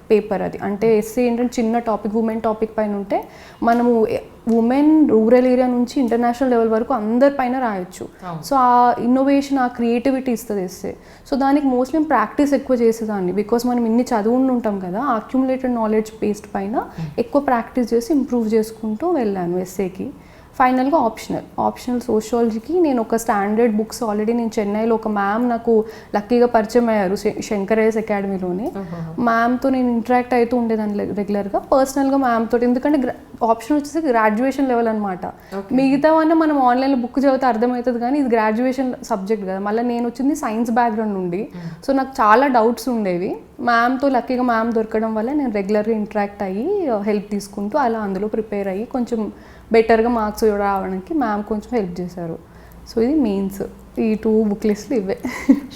పేపర్ అది. అంటే ఎస్సే ఏంటంటే చిన్న టాపిక్, ఉమెన్ టాపిక్ పైన ఉంటే మనము ఉమెన్ రూరల్ ఏరియా నుంచి ఇంటర్నేషనల్ లెవెల్ వరకు అందరిపైన రాయొచ్చు. సో ఆ ఇన్నోవేషన్, ఆ క్రియేటివిటీ ఇస్తుంది ఎస్సే. సో దానికి మోస్ట్లీ ప్రాక్టీస్ ఎక్కువ చేసేదాన్ని, బికాస్ మనం ఇన్ని చదువుని ఉంటాం కదా, అక్యుములేటెడ్ నాలెడ్జ్ బేస్డ్ పైన ఎక్కువ ప్రాక్టీస్ చేసి ఇంప్రూవ్ చేసుకుంటూ వెళ్ళాను ఎస్సేకి. ఫైనల్గా ఆప్షనల్ సోషియాలజీకి నేను ఒక స్టాండర్డ్ బుక్స్ ఆల్రెడీ నేను చెన్నైలో ఒక మ్యామ్ నాకు లక్కీగా పరిచయం అయ్యారు శంకరేస్ అకాడమీలోనే. మ్యామ్తో నేను ఇంటరాక్ట్ అవుతూ ఉండేదాన్ని రెగ్యులర్గా పర్సనల్గా మ్యామ్తో. ఎందుకంటే ఆప్షన్ వచ్చేసి గ్రాడ్యుయేషన్ లెవెల్ అనమాట. మిగతావన్నీ మనం ఆన్లైన్లో బుక్ చదివితే అర్థమవుతుంది, కానీ ఇది గ్రాడ్యుయేషన్ సబ్జెక్ట్ కదా. మళ్ళీ నేను వచ్చింది సైన్స్ బ్యాక్గ్రౌండ్ నుండి, సో నాకు చాలా డౌట్స్ ఉండేవి. మ్యామ్తో లక్కీగా మ్యామ్ దొరకడం వల్ల నేను రెగ్యులర్గా ఇంటరాక్ట్ అయ్యి హెల్ప్ తీసుకుంటూ అలా అందులో ప్రిపేర్ అయ్యి కొంచెం బెటర్గా మార్క్స్ రావడానికి మ్యామ్ కొంచెం హెల్ప్ చేశారు. సో ఇది మెయిన్స్, ఈ 2 బుక్ లిస్టులు ఇవే.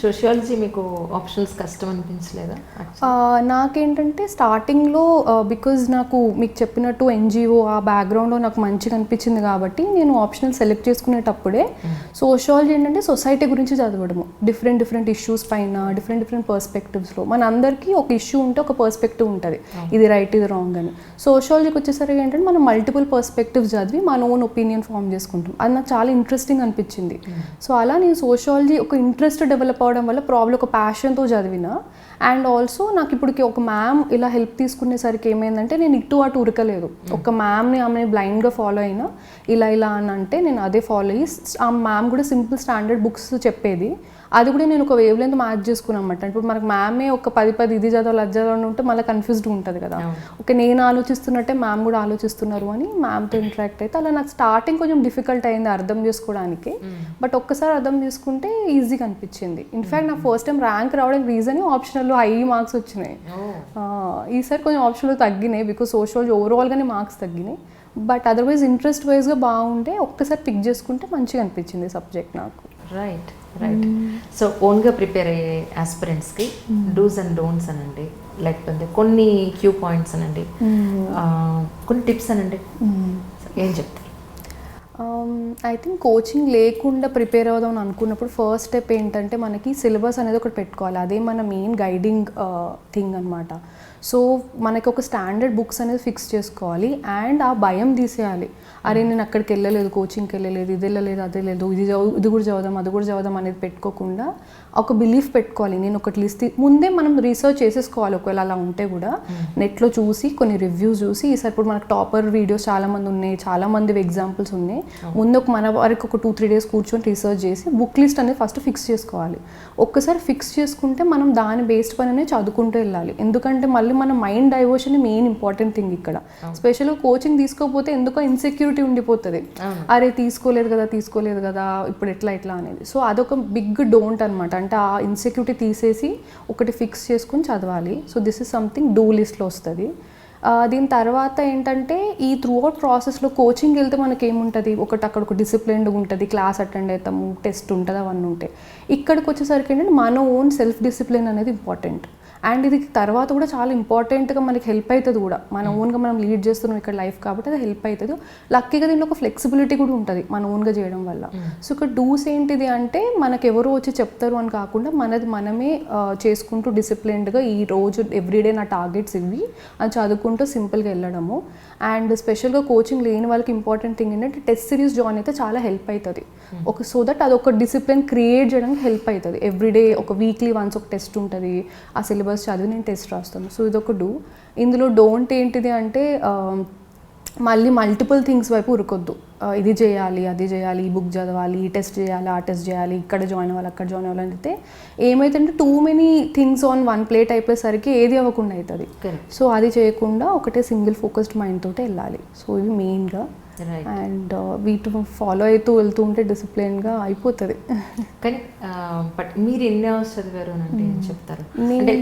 సోషియాలజీ మీకు ఆప్షనల్స్ కష్టం అనిపించలేదా? నాకేంటంటే స్టార్టింగ్లో బికాజ్ నాకు మీకు చెప్పినట్టు ఎన్జిఓ ఆ బ్యాక్గ్రౌండ్లో నాకు మంచిగా అనిపించింది కాబట్టి నేను ఆప్షనల్ సెలెక్ట్ చేసుకునేటప్పుడే సోషియాలజీ ఏంటంటే సొసైటీ గురించి చదవడము, డిఫరెంట్ ఇష్యూస్ పైన డిఫరెంట్ పర్స్పెక్టివ్స్లో. మన అందరికీ ఒక ఇష్యూ ఉంటే ఒక పర్స్పెక్టివ్ ఉంటుంది, ఇది రైట్ ఇది రాంగ్ అని. సోషియాలజీకి వచ్చేసరికి ఏంటంటే మనం మల్టిపుల్ పర్స్పెక్టివ్స్ చదివి మన ఓన్ ఒపీనియన్ ఫామ్ చేసుకుంటాం. అది నాకు చాలా ఇంట్రెస్టింగ్ అనిపించింది. సో అలా నేను సోషియాలజీ ఒక ఇంట్రెస్ట్ డెవలప్ అవడం వల్ల ప్రాబ్లం ఒక ప్యాషన్తో చదివిన. అండ్ ఆల్సో నాకు ఇప్పటికి ఒక మ్యామ్ ఇలా హెల్ప్ తీసుకునేసరికి ఏమైందంటే నేను ఇటు అటు ఉరకలేదు. ఒక మ్యామ్ని ఆమె బ్లైండ్గా ఫాలో అయినా ఇలా అని అంటే నేను అదే ఫాలో అయ్యి, ఆ మ్యామ్ కూడా సింపుల్ స్టాండర్డ్ బుక్స్ చెప్పేది, అది కూడా నేను ఒక వేవ్ లెంత్ మ్యాచ్ చేసుకున్నాను అనమాట. ఇప్పుడు మనకు మ్యామే ఒక 10 ఇది చదవాలి అది చదవాలి ఉంటే మళ్ళీ కన్ఫ్యూజ్డ్ ఉంటుంది కదా. ఓకే, నేను ఆలోచిస్తున్నట్టే మ్యామ్ కూడా ఆలోచిస్తున్నారు అని మ్యామ్తో ఇంటరాక్ట్ అయితే అలా నాకు స్టార్టింగ్ కొంచెం డిఫికల్ట్ అయింది అర్థం చేసుకోవడానికి. బట్ ఒక్కసారి అర్థం చేసుకుంటే ఈజీగా అనిపించింది. ఇన్ఫ్యాక్ట్ నా ఫస్ట్ టైం ర్యాంక్ రావడానికి రీజన్ ఆప్షనల్లో హై మార్క్స్ వచ్చినాయి. ఈసారి కొంచెం ఆప్షన్లో తగ్గినాయి బికాజ్ సోషియాలజీ ఓవరాల్గానే మార్క్స్ తగ్గినాయి. బట్ అదర్వైజ్ ఇంట్రెస్ట్ వైజ్గా బాగుంటే ఒక్కసారి పిక్ చేసుకుంటే మంచిగా అనిపించింది సబ్జెక్ట్ నాకు. రైట్. సో ఓన్గా ప్రిపేర్ అయ్యే ఆస్పిరెంట్స్కి డూస్ అండ్ డోంట్స్ అనండి, లేకపోతే కొన్ని క్యూ పాయింట్స్ అనండి, కొన్ని టిప్స్ అనండి, ఏం చెప్తారు? ఐ థింక్ కోచింగ్ లేకుండా ప్రిపేర్ అవుదాం అనుకున్నప్పుడు ఫస్ట్ స్టెప్ ఏంటంటే మనకి సిలబస్ అనేది ఒకటి పెట్టుకోవాలి. అదే మన మెయిన్ గైడింగ్ థింగ్ అనమాట. సో మనకి ఒక స్టాండర్డ్ బుక్స్ అనేది ఫిక్స్ చేసుకోవాలి అండ్ ఆ భయం తీసేయాలి. అరే నేను అక్కడికి వెళ్ళలేదు, కోచింగ్కి వెళ్ళలేదు, ఇది వెళ్ళలేదు, అదే లేదు, ఇది కూడా చదువుదాం అది కూడా చదువుదాం అనేది పెట్టుకోకుండా ఒక బిలీఫ్ పెట్టుకోవాలి. నేను ఒకటి లిస్ట్ ముందే మనం రీసెర్చ్ చేసేసుకోవాలి. ఒకవేళ అలా ఉంటే కూడా నెట్లో చూసి కొన్ని రివ్యూస్ చూసి, ఈసారి ఇప్పుడు మనకు టాపర్ వీడియోస్ చాలామంది ఉన్నాయి, చాలామంది ఎగ్జాంపుల్స్ ఉన్నాయి. ముందు మన వరకు ఒక 2-3 డేస్ కూర్చొని రీసెర్చ్ చేసి బుక్ లిస్ట్ అనేది ఫస్ట్ ఫిక్స్ చేసుకోవాలి. ఒక్కసారి ఫిక్స్ చేసుకుంటే మనం దాని బేస్డ్ పైననే చదువుకుంటూ వెళ్ళాలి. ఎందుకంటే మళ్ళీ మన mind diversion main important thing ఇక్కడ. స్పెషల్గా కోచింగ్ తీసుకోకపోతే ఎందుకో ఇన్సెక్యూరిటీ ఉండిపోతుంది. అరే తీసుకోలేదు కదా ఇప్పుడు ఎట్లా అనేది. సో అదొక బిగ్ డోంట్ అనమాట. అంటే ఆ ఇన్సెక్యూరిటీ తీసేసి ఒకటి ఫిక్స్ చేసుకుని చదవాలి. So this is something do లిస్ట్లో వస్తుంది. దీని తర్వాత ఏంటంటే ఈ త్రూ అవుట్ ప్రాసెస్లో కోచింగ్ వెళ్తే మనకి ఏముంటుంది, ఒకటి అక్కడ ఒక డిసిప్లిన్డ్గా ఉంటుంది, క్లాస్ అటెండ్ అవుతాము, టెస్ట్ ఉంటుంది, అవన్నీ ఉంటాయి. ఇక్కడికి వచ్చేసరికి ఏంటంటే మన ఓన్ సెల్ఫ్ డిసిప్లిన్ అనేది ఇంపార్టెంట్. అండ్ ఇది తర్వాత కూడా చాలా ఇంపార్టెంట్గా మనకి హెల్ప్ అవుతుంది కూడా. మన ఓన్గా మనం లీడ్ చేస్తున్నాం ఇక్కడ లైఫ్ కాబట్టి అది హెల్ప్ అవుతుంది. లక్కీగా దీంట్లో ఒక ఫ్లెక్సిబిలిటీ కూడా ఉంటుంది మన ఓన్గా చేయడం వల్ల. సో ఇక్కడ డూస్ ఏంటిది అంటే మనకు ఎవరో వచ్చి చెప్తారు అని కాకుండా మనది మనమే చేసుకుంటూ డిసిప్లిన్డ్గా ఈ రోజు ఎవ్రీడే నా టార్గెట్స్ ఇవి అని చదువుకుంటూ సింపుల్గా వెళ్ళడము. అండ్ స్పెషల్గా కోచింగ్ లేని వాళ్ళకి ఇంపార్టెంట్ థింగ్ ఏంటంటే టెస్ట్ సిరీస్ జాయిన్ అయితే చాలా హెల్ప్ అవుతుంది. సో దట్ అదొక డిసిప్లిన్ క్రియేట్ చేయడానికి హెల్ప్ అవుతుంది. ఎవ్రీడే ఒక వీక్లీ వన్స్ ఒక టెస్ట్ ఉంటుంది, ఆ సిలబస్ చదివి నేను టెస్ట్ రాస్తాను. సో ఇదొక డూ. ఇందులో డోంట్ ఏంటిది అంటే మళ్ళీ మల్టిపుల్ థింగ్స్ వైపు ఉరకొద్దు. ఇది చేయాలి అది చేయాలి, ఈ బుక్ చదవాలి, ఈ టెస్ట్ చేయాలి ఆ టెస్ట్ చేయాలి, ఇక్కడ జాయిన్ అవ్వాలి అక్కడ జాయిన్ అవ్వాలి అంటే ఏమైతుందంటే too many things on one plate అయిపోయేసరికి ఏది అవ్వకుండా అవుతుంది. సో అది చేయకుండా ఒకటే సింగిల్ ఫోకస్డ్ మైండ్ తోటి వెళ్ళాలి. సో ఇవి మెయిన్గా. అండ్ వీటి ఫాలో అవుతూ వెళ్తూ ఉంటే డిసిప్లిన్గా అయిపోతుంది. కానీ బట్ మీరు ఎన్ని అవర్స్ చదివారు అంటే ఏం చెప్తారు? అంటే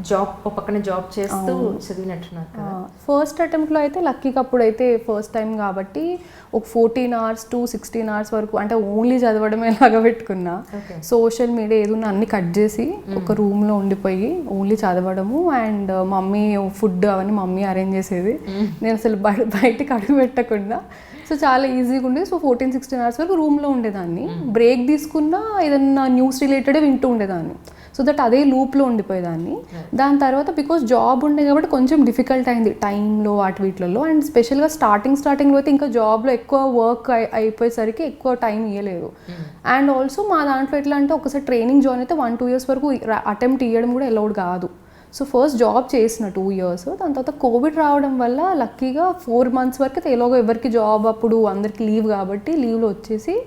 జాబ్ పక్కన జాబ్ చేస్తూ చదివినట్టున్నారు కదా. ఫస్ట్ అటెంప్ట్లో అయితే లక్కీగా అప్పుడైతే ఫస్ట్ టైం కాబట్టి ఒక 14 hours to 16 hours వరకు అంటే ఓన్లీ చదవడమే లాగా పెట్టుకున్నా. సోషల్ మీడియా ఏదన్నా అన్ని కట్ చేసి ఒక రూమ్లో ఉండిపోయి ఓన్లీ చదవడము. అండ్ మమ్మీ ఫుడ్ అవన్నీ మమ్మీ అరేంజ్ చేసేది. నేను అసలు బయటికి అడుగు పెట్టకుండా సో చాలా ఈజీగా ఉండేది. సో 14-16 అవర్స్ వరకు రూమ్లో ఉండేదాన్ని. బ్రేక్ తీసుకున్నా ఏదన్నా న్యూస్ రిలేటెడ్ వింటూ ఉండేదాన్ని. సో దట్ అదే లూప్లో ఉండిపోయేదాన్ని. దాని తర్వాత బికాస్ జాబ్ ఉండే కాబట్టి కొంచెం డిఫికల్ట్ అయింది టైంలో వాటి వీటిలలో. అండ్ స్పెషల్గా స్టార్టింగ్లో అయితే ఇంకా జాబ్లో ఎక్కువ వర్క్ అయిపోయేసరికి ఎక్కువ టైం ఇవ్వలేదు. అండ్ ఆల్సో మా దాంట్లో ఎట్లా అంటే ఒకసారి ట్రైనింగ్ జాయిన్ అయితే 1-2 years వరకు అటెంప్ట్ ఇవ్వడం కూడా అలౌడ్ కాదు. సో ఫస్ట్ జాబ్ చేసిన 2 years, దాని తర్వాత కోవిడ్ రావడం వల్ల లక్కీగా 4 months వరకు ఎలాగో ఎవరికి జాబ్ అప్పుడు అందరికి లీవ్ కాబట్టి లీవ్లో వచ్చేసి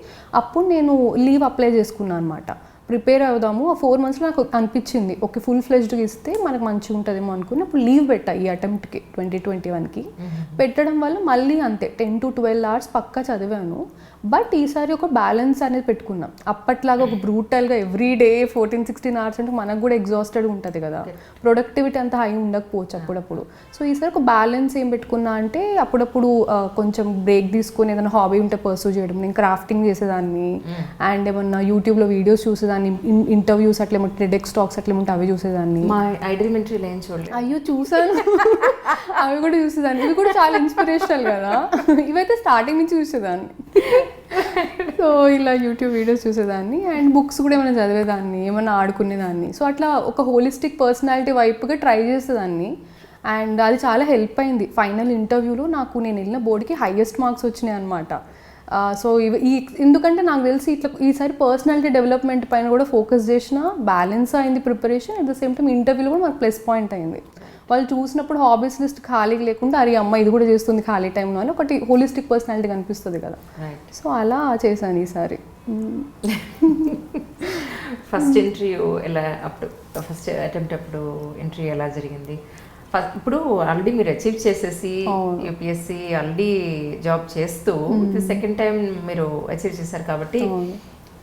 అప్పుడు నేను లీవ్ అప్లై చేసుకున్నాను అనమాట. ప్రిపేర్ అవుదాము. ఆ 4 monthsలో నాకు అనిపించింది ఓకే ఫుల్ ఫ్లెజ్డ్గా ఇస్తే మనకు మంచిగా ఉంటుందేమో అనుకుని అప్పుడు లీవ్ పెట్టా ఈ అటెంప్ట్కి 2021కి. పెట్టడం వల్ల మళ్ళీ అంతే 10 to 12 hours పక్కా చదివాను. బట్ ఈసారి ఒక బ్యాలెన్స్ అనేది పెట్టుకున్నాం. అప్పట్లాగా ఒక బ్రూటల్గా ఎవ్రీడే 14-16 hours అంటే మనకు కూడా ఎగ్జాస్టెడ్ ఉంటుంది కదా, ప్రొడక్టివిటీ అంత హై ఉండకపోవచ్చు అప్పుడప్పుడు. సో ఈసారి ఒక బ్యాలెన్స్ ఏం పెట్టుకున్నా అంటే అప్పుడప్పుడు కొంచెం బ్రేక్ తీసుకొని ఏదైనా హాబీ ఉంటే పర్సూ చేయడం. నేను క్రాఫ్టింగ్ చేసేదాన్ని అండ్ ఏమన్నా యూట్యూబ్లో వీడియోస్ చూసేదాన్ని, ఇంటర్వ్యూస్ అట్లా ఏమంటే టెడెక్స్ టాక్స్ అట్లా ఏమంటే అవి చూసేదాన్ని. మా ఐడెంటిమెంటరీలో ఏం చూడలేదు. అయ్యో చూసాను, అవి కూడా చూసేదాన్ని. ఇవి కూడా చాలా ఇన్స్పిరేషనల్ కదా, ఇవైతే స్టార్టింగ్ నుంచి చూసేదాన్ని. సో ఇలా యూట్యూబ్ వీడియోస్ చూసేదాన్ని అండ్ బుక్స్ కూడా ఏమైనా చదివేదాన్ని, ఏమైనా ఆడుకునేదాన్ని. సో అట్లా ఒక హోలిస్టిక్ పర్సనాలిటీ వైపుగా ట్రై చేసేదాన్ని. అండ్ అది చాలా హెల్ప్ అయింది. ఫైనల్ ఇంటర్వ్యూలో నేను వెళ్ళిన బోర్డుకి హైయెస్ట్ మార్క్స్ వచ్చినాయి అనమాట. సో ఎందుకంటే నాకు తెలిసి ఇట్లా ఈసారి పర్సనాలిటీ డెవలప్మెంట్ పైన కూడా ఫోకస్ చేసిన, బ్యాలెన్స్ అయింది preparation. At the same time ఇంటర్వ్యూలో కూడా మనకు ప్లస్ పాయింట్ అయింది. వాళ్ళు చూసినప్పుడు హాబీస్ లిస్ట్ ఖాళీగా లేకుండా అరే అమ్మ ఇది కూడా చేస్తుంది ఖాళీ టైంలో అని ఒకటి హోలిస్టిక్ పర్సనాలిటీ కనిపిస్తుంది కదా. సో అలా చేశాను ఈసారి. ఫస్ట్ ఇంటర్వ్యూ ఎలా అప్పుడు ఫస్ట్ అటెంప్ట్ అప్పుడు ఇంటర్వ్యూ ఎలా జరిగింది? ఇప్పుడు ఆల్రెడీ మీరు అచీవ్ చేసేసి యూపీఎస్సీ ఆల్రెడీ జాబ్ చేస్తూ సెకండ్ టైం మీరు అచీవ్ చేశారు కాబట్టి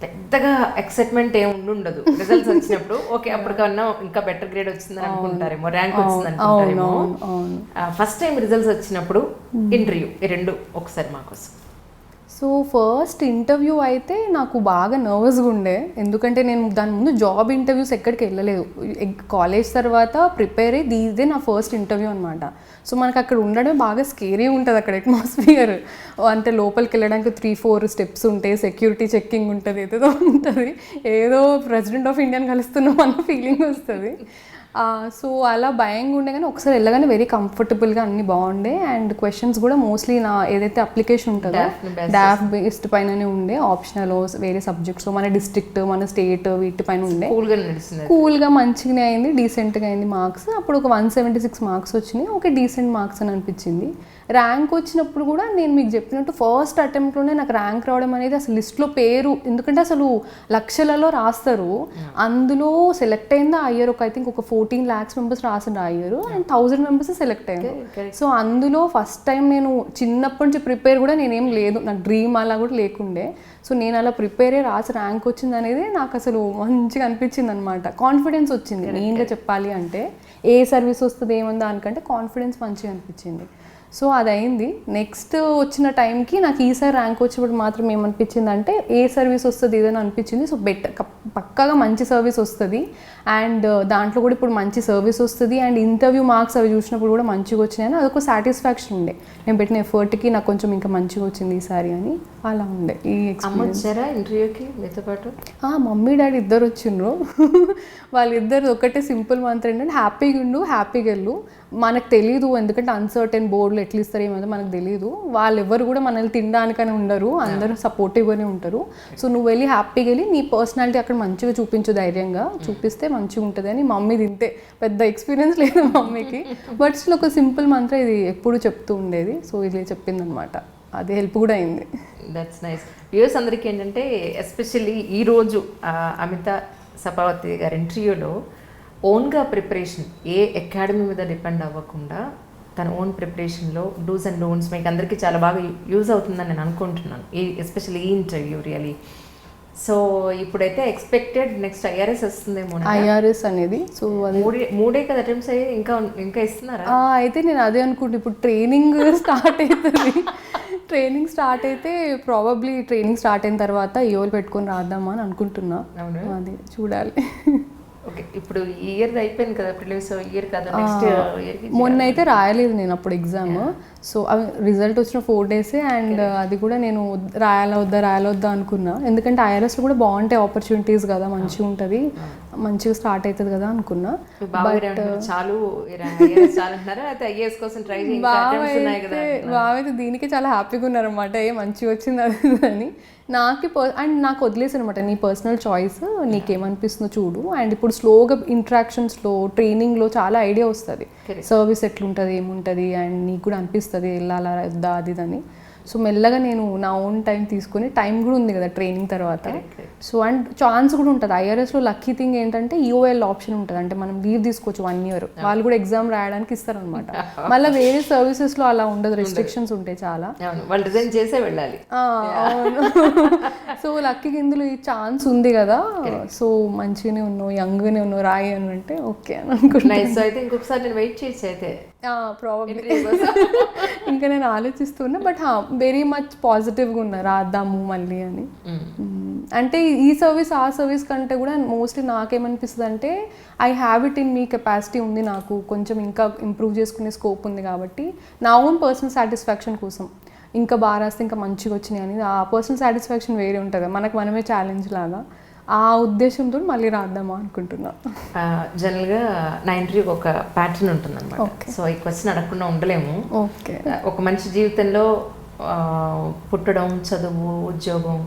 పెద్దగా ఎక్సైట్మెంట్ ఏమి ఉండదు. రిజల్ట్స్ వచ్చినప్పుడు ఓకే అప్పటికన్నా ఇంకా బెటర్ గ్రేడ్ వచ్చిందని అనుకుంటారేమో, ర్యాంక్ వచ్చింది అనుకుంటారేమో. ఫస్ట్ టైం రిజల్ట్స్ వచ్చినప్పుడు ఇంటర్వ్యూ ఈ రెండు ఒకసారి మాకోసం. సో ఫస్ట్ ఇంటర్వ్యూ అయితే నాకు బాగా నర్వస్గా ఉండే, ఎందుకంటే నేను దాని ముందు జాబ్ ఇంటర్వ్యూస్ ఎక్కడికి వెళ్ళలేదు. కాలేజ్ తర్వాత ప్రిపేర్ అయ్యి ఇదే నా ఫస్ట్ ఇంటర్వ్యూ అనమాట. సో మనకు అక్కడ ఉండడం బాగా స్కేరీ ఉంటుంది. అక్కడ అట్మాస్ఫియర్ అంటే లోపలికి వెళ్ళడానికి 3-4 steps ఉంటాయి, సెక్యూరిటీ చెక్కింగ్ ఉంటుంది, ఏదో ఉంటుంది, ఏదో ప్రెసిడెంట్ ఆఫ్ ఇండియాని కలుస్తున్నాం అన్న ఫీలింగ్ వస్తుంది. సో అలా భయంగా ఉండే కానీ ఒకసారి వెళ్ళగానే వెరీ కంఫర్టబుల్గా అన్నీ బాగుండే. అండ్ క్వశ్చన్స్ కూడా మోస్ట్లీ నా ఏదైతే అప్లికేషన్ ఉంటుందో డాఫ్ బేస్డ్ పైననే ఉండే, ఆప్షనల్ వేరే సబ్జెక్ట్స్ మన డిస్ట్రిక్ట్ మన స్టేట్ వీటి పైన ఉండే. కూల్గా మంచిగానే అయింది, డీసెంట్గా అయింది మార్క్స్. అప్పుడు ఒక 176 marks వచ్చినాయి. ఓకే డీసెంట్ మార్క్స్ అని అనిపించింది. ర్యాంక్ వచ్చినప్పుడు కూడా నేను మీకు చెప్పినట్టు ఫస్ట్ అటెంప్ట్లోనే నాకు ర్యాంక్ రావడం అనేది అసలు లిస్ట్లో పేరు, ఎందుకంటే అసలు లక్షలలో రాస్తారు, అందులో సెలెక్ట్ అయిందా అయ్యారు ఒక ఐ థింక్ ఒక 14 lakhs members రాసిన అయ్యారు అండ్ 1000 members సెలెక్ట్ అయ్యారు. సో అందులో ఫస్ట్ టైం నేను చిన్నప్పటి నుంచి ప్రిపేర్ కూడా నేనేం లేదు, నాకు డ్రీమ్ అలా కూడా లేకుండే. సో నేను అలా ప్రిపేరే రాసి ర్యాంక్ వచ్చింది అనేది నాకు అసలు మంచిగా అనిపించింది అనమాట. కాన్ఫిడెన్స్ వచ్చింది మెయిన్గా చెప్పాలి అంటే. ఏ సర్వీస్ వస్తుంది ఏముంది దానికంటే కాన్ఫిడెన్స్ మంచిగా అనిపించింది. సో అది అయింది. నెక్స్ట్ వచ్చిన టైంకి నాకు ఈసారి ర్యాంక్ వచ్చినప్పుడు మాత్రం ఏమనిపించింది అంటే ఏ సర్వీస్ వస్తుంది ఏదైనా అనిపించింది. సో పక్కాగా మంచి సర్వీస్ వస్తుంది అండ్ దాంట్లో కూడా ఇప్పుడు మంచి సర్వీస్ వస్తుంది అండ్ ఇంటర్వ్యూ మార్క్స్ అవి చూసినప్పుడు కూడా మంచిగా వచ్చినాయని అదొక సాటిస్ఫాక్షన్ ఉండే. నేను పెట్టిన ఎఫర్ట్కి నాకు కొంచెం ఇంకా మంచిగా వచ్చింది ఈసారి అని అలా ఉండే ఈ ఎక్స్పీరియన్స్. ఇంటర్వ్యూకి మీతో పాటు మమ్మీ డాడీ ఇద్దరు వచ్చిండ్రు. వాళ్ళిద్దరు ఒకటే సింపుల్ మంత్రం ఏంటంటే హ్యాపీగా ఉండు, హ్యాపీగా వెళ్ళు. మనకు తెలీదు ఎందుకంటే అన్సర్టెన్ బోర్డులు ఎట్లా ఇస్తారు ఏమో మనకు తెలియదు. వాళ్ళు ఎవరు కూడా మనల్ని తినడానికని ఉండరు, అందరూ సపోర్టివ్గానే ఉంటారు. సో నువ్వు వెళ్ళి హ్యాపీగా వెళ్ళి నీ పర్సనాలిటీ అక్కడ మంచిగా చూపించు, ధైర్యంగా చూపిస్తే మంచిగా ఉంటుంది అని. మమ్మీ తింటే పెద్ద ఎక్స్పీరియన్స్ లేదు మమ్మీకి, బట్ స్టిల్ ఒక సింపుల్ మంత్రం ఇది ఎప్పుడు చెప్తూ ఉండేది. సో ఇది చెప్పిందనమాట, అది హెల్ప్ కూడా అయింది. That's nice. వ్యూవర్స్ అందరికీ ఏంటంటే ఎస్పెషల్లీ ఈరోజు అమిత సపావతి గారి ఇంటర్వ్యూలో ఓన్గా ప్రిపరేషన్ ఏ అకాడమీ మీద డిపెండ్ అవ్వకుండా తన ఓన్ ప్రిపరేషన్లో డూస్ అండ్ డోంట్స్ మీకు అందరికీ చాలా బాగా యూజ్ అవుతుందని నేను అనుకుంటున్నాను, ఎస్పెషల్లీ ఈ ఇంటర్వ్యూ రియలీ. సో ఇప్పుడైతే ఎక్స్పెక్టెడ్ నెక్స్ట్ ఐఆర్ఎస్ వస్తుందేమో. ఐఆర్ఎస్ అనేది సో అది మూడే కదా అటెంప్ట్స్ అయ్యి ఇంకా ఇస్తున్నారా? అయితే నేను అదే అనుకుంటే ఇప్పుడు ట్రైనింగ్ స్టార్ట్ అవుతుంది. ట్రైనింగ్ స్టార్ట్ అయితే ప్రాబబ్లీ ట్రైనింగ్ స్టార్ట్ అయిన తర్వాత ఈఓలు పెట్టుకొని రాద్దామా అని అనుకుంటున్నా. అది చూడాలి. ఓకే ఇప్పుడు ఇయర్ అయిపోయింది కదా ప్రిలిమ్స్, ఇయర్ కదా నెక్స్ట్ ఇయర్కి మొన్న అయితే రాయలేదు నేను అప్పుడు ఎగ్జామ్. సో అవి రిజల్ట్ వచ్చిన 4 days అండ్ అది కూడా నేను రాయాలా వద్దా అనుకున్నా, ఎందుకంటే ఐఆర్ఎస్లో కూడా బాగుంటాయి ఆపర్చునిటీస్ కదా, మంచిగా ఉంటుంది, మంచిగా స్టార్ట్ అవుతుంది కదా అనుకున్నా. బాగా అయితే దీనికి చాలా హ్యాపీగా ఉన్నారనమాట, మంచిగా వచ్చింది అది అని. నాకు వదిలేసి అనమాట, నీ పర్సనల్ చాయిస్, నీకేమనిపిస్తుందో చూడు. అండ్ ఇప్పుడు స్లోగా ఇంట్రాక్షన్స్లో ట్రైనింగ్లో చాలా ఐడియా వస్తుంది, సర్వీస్ ఎట్లుంటుంది ఏముంటుంది అండ్ నీకు కూడా అనిపిస్తుంది వెళ్ళాలా వద్దా అది అని. సో మెల్లగా నేను నా ఓన్ టైం తీసుకుని, టైం కూడా ఉంది కదా ట్రైనింగ్ తర్వాత. సో అండ్ ఛాన్స్ కూడా ఉంటుంది ఐఆర్ఎస్లో. లక్కీ థింగ్ ఏంటంటే ఈఓఎల్ ఆప్షన్ ఉంటుంది, అంటే మనం లీవ్ తీసుకోవచ్చు 1 year, వాళ్ళు కూడా ఎగ్జామ్ రాయడానికి ఇస్తారనమాట. మళ్ళీ వేరే సర్వీసెస్లో అలా ఉండదు, రెస్ట్రిక్షన్స్ ఉంటాయి చాలా, వాళ్ళు రిజైన్ చేసే వెళ్ళాలి. అవును. సో లక్కీగా ఇందులో ఈ ఛాన్స్ ఉంది కదా, సో మంచిగానే ఉన్నావు, యంగ్గానే ఉన్నావు, రాయి అని అంటే ఓకే అని అనుకుంటున్నాను. సో అయితే ఇంకొకసారి నేను వెయిట్ చేసి అయితే ప్రాబ్లమ్ ఇంకా నేను ఆలోచిస్తున్నా, బట్ వెరీ మచ్ పాజిటివ్గా ఉన్నా రాద్దాము మళ్ళీ అని. అంటే ఈ సర్వీస్ ఆ సర్వీస్ కంటే కూడా మోస్ట్లీ నాకేమనిపిస్తుంది అంటే I have it in me capacity ఉంది, నాకు కొంచెం ఇంకా ఇంప్రూవ్ చేసుకునే స్కోప్ ఉంది కాబట్టి నా ఓన్ పర్సనల్ సాటిస్ఫాక్షన్ కోసం ఇంకా బాగా రాస్తే ఇంకా మంచిగా వచ్చినాయి అని ఆ పర్సనల్ సాటిస్ఫాక్షన్ వేరే ఉంటుంది, మనకు మనమే ఛాలెంజ్ లాగా. ఆ ఉద్దేశంతో మళ్ళీ రాద్దామా అనుకుంటున్నా. జనరల్గా నా ఇంటర్వ్యూకి ఒక ప్యాటర్న్ ఉంటుంది అనమాట. సో ఈ క్వశ్చన్ అడగకుండా ఉండలేము. ఓకే. ఒక మనిషి జీవితంలో పుట్టడం, చదువు, ఉద్యోగం,